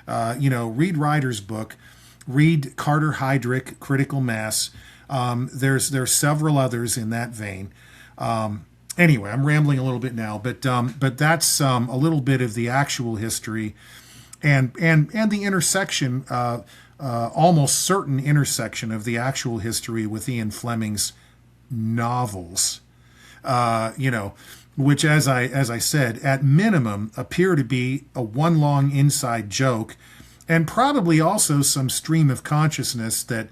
Read Ryder's book. Read Carter Heydrich, Critical Mass. There's several others in that vein. Anyway, I'm rambling a little bit now, but that's a little bit of the actual history, and the intersection, almost certain intersection of the actual history with Ian Fleming's novels. You know, which, as I said, at minimum appear to be a one long inside joke, and probably also some stream of consciousness that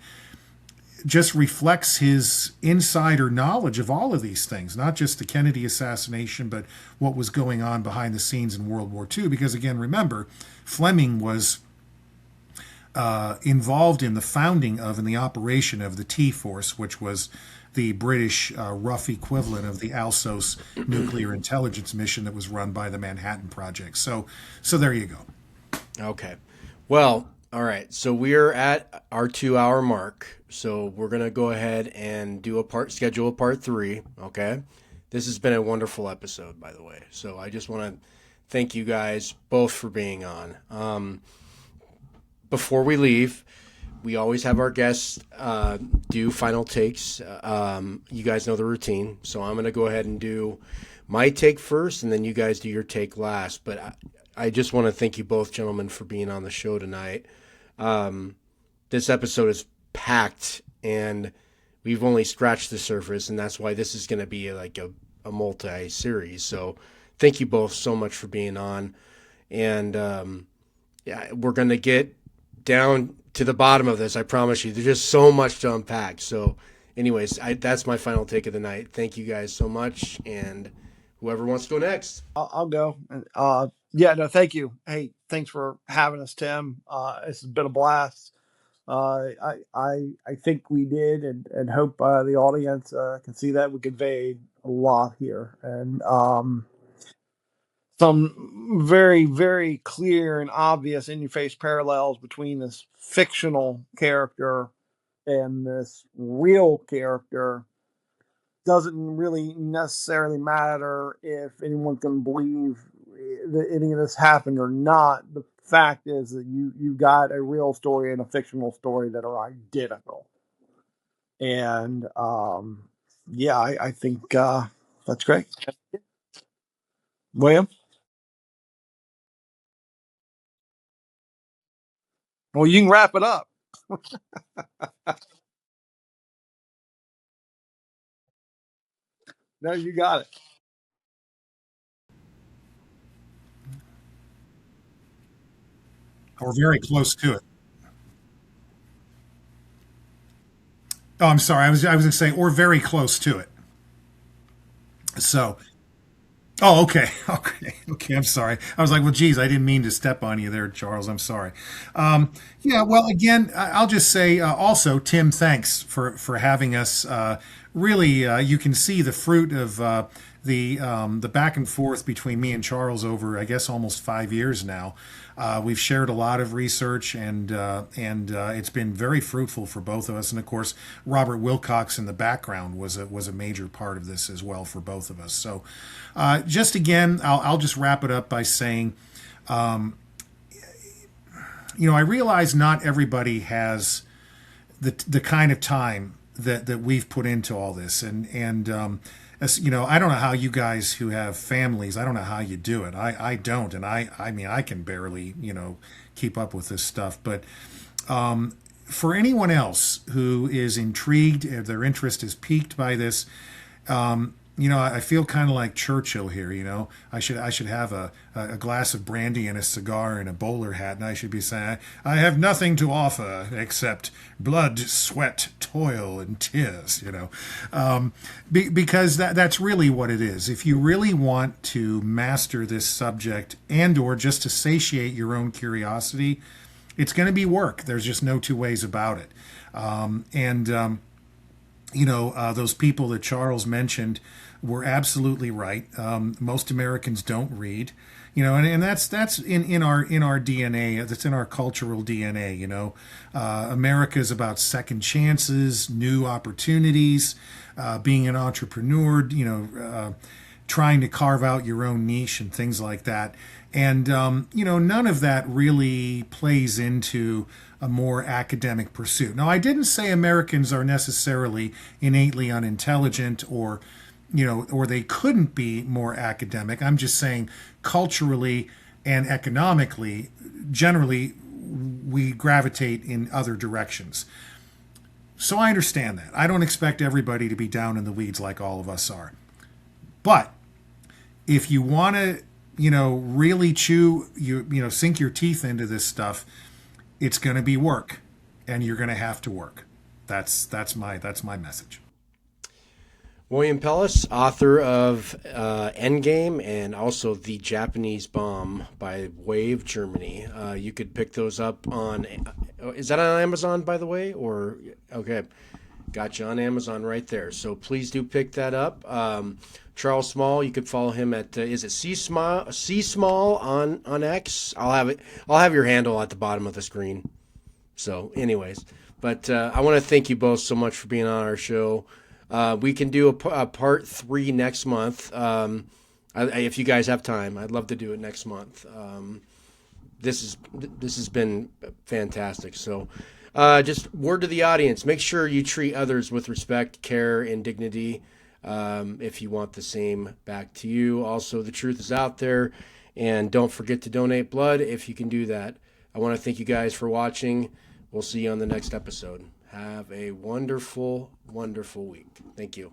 just reflects his insider knowledge of all of these things, not just the Kennedy assassination, but what was going on behind the scenes in World War II. Because again, remember, Fleming was involved in the founding of and the operation of the T-Force, which was the British rough equivalent of the Alsos nuclear intelligence mission that was run by the Manhattan Project. So there you go. Okay. Well, all right. So we're at our 2 hour mark. So we're going to go ahead and schedule a part 3. Okay. This has been a wonderful episode, by the way. So I just want to thank you guys both for being on. Before we leave, we always have our guests do final takes. You guys know the routine. So I'm going to go ahead and do my take first, and then you guys do your take last. But I just want to thank you both, gentlemen, for being on the show tonight. This episode is packed, and we've only scratched the surface, and that's why this is going to be like a multi-series. So thank you both so much for being on. And yeah, we're going to get down to the bottom of this. I promise you. There's just so much to unpack. So anyways, that's my final take of the night. Thank you guys so much. And whoever wants to go next. I'll go. Yeah, no, thank you. Hey, thanks for having us, Tim. This has been a blast. I think we did, and hope the audience can see that we conveyed a lot here, and some very, very clear and obvious in-your-face parallels between this fictional character and this real character. Doesn't really necessarily matter if anyone can believe that any of this happened or not. The fact is that you got a real story and a fictional story that are identical. And yeah, I think that's great. William? Well, you can wrap it up. No, you got it. Or very close to it. Oh, I'm sorry. I was going to say, or very close to it. So, oh, okay, okay. I'm sorry. I was like, well, geez, I didn't mean to step on you there, Charles. I'm sorry. Yeah. Well, again, I'll just say also, Tim, thanks for having us. Really, you can see the fruit of the back and forth between me and Charles over, I guess, almost 5 years now. We've shared a lot of research, and it's been very fruitful for both of us. And of course, Robert Wilcox in the background was a major part of this as well for both of us. So, just again, I'll just wrap it up by saying, I realize not everybody has the kind of time that we've put into all this, and as you know, I don't know how you guys who have families, I don't know how you do it. I don't, and I mean, I can barely, keep up with this stuff. But for anyone else who is intrigued, if their interest is piqued by this, I feel kind of like Churchill here. I should have a glass of brandy and a cigar and a bowler hat, and I should be saying, I have nothing to offer except blood, sweat, toil, and tears. Because that's really what it is. If you really want to master this subject and/or just to satiate your own curiosity, it's going to be work. There's just no two ways about it. Those people that Charles mentioned were absolutely right. Most Americans don't read, and that's in our DNA. That's in our cultural DNA. America is about second chances, new opportunities, being an entrepreneur. Trying to carve out your own niche and things like that. And none of that really plays into a more academic pursuit. Now, I didn't say Americans are necessarily innately unintelligent or or they couldn't be more academic. I'm just saying culturally and economically, generally, we gravitate in other directions. So I understand that. I don't expect everybody to be down in the weeds like all of us are. But if you want to, really sink your teeth into this stuff, it's going to be work, and you're going to have to work. That's my message. William Pellas, author of Endgame and also The Japanese Bomb by Wave Germany. You could pick those up on... Is that on Amazon, by the way? Or okay, got you on Amazon right there. So please do pick that up. Charles Small, you could follow him at is it C Small on X? I'll have your handle at the bottom of the screen. So, anyways, but I want to thank you both so much for being on our show. We can do a part 3 next month. If you guys have time, I'd love to do it next month. This has been fantastic. So, just word to the audience: make sure you treat others with respect, care, and dignity. If you want the same back to you. Also, the truth is out there, and don't forget to donate blood if you can do that. I want to thank you guys for watching. We'll see you on the next episode. Have a wonderful, wonderful week. Thank you.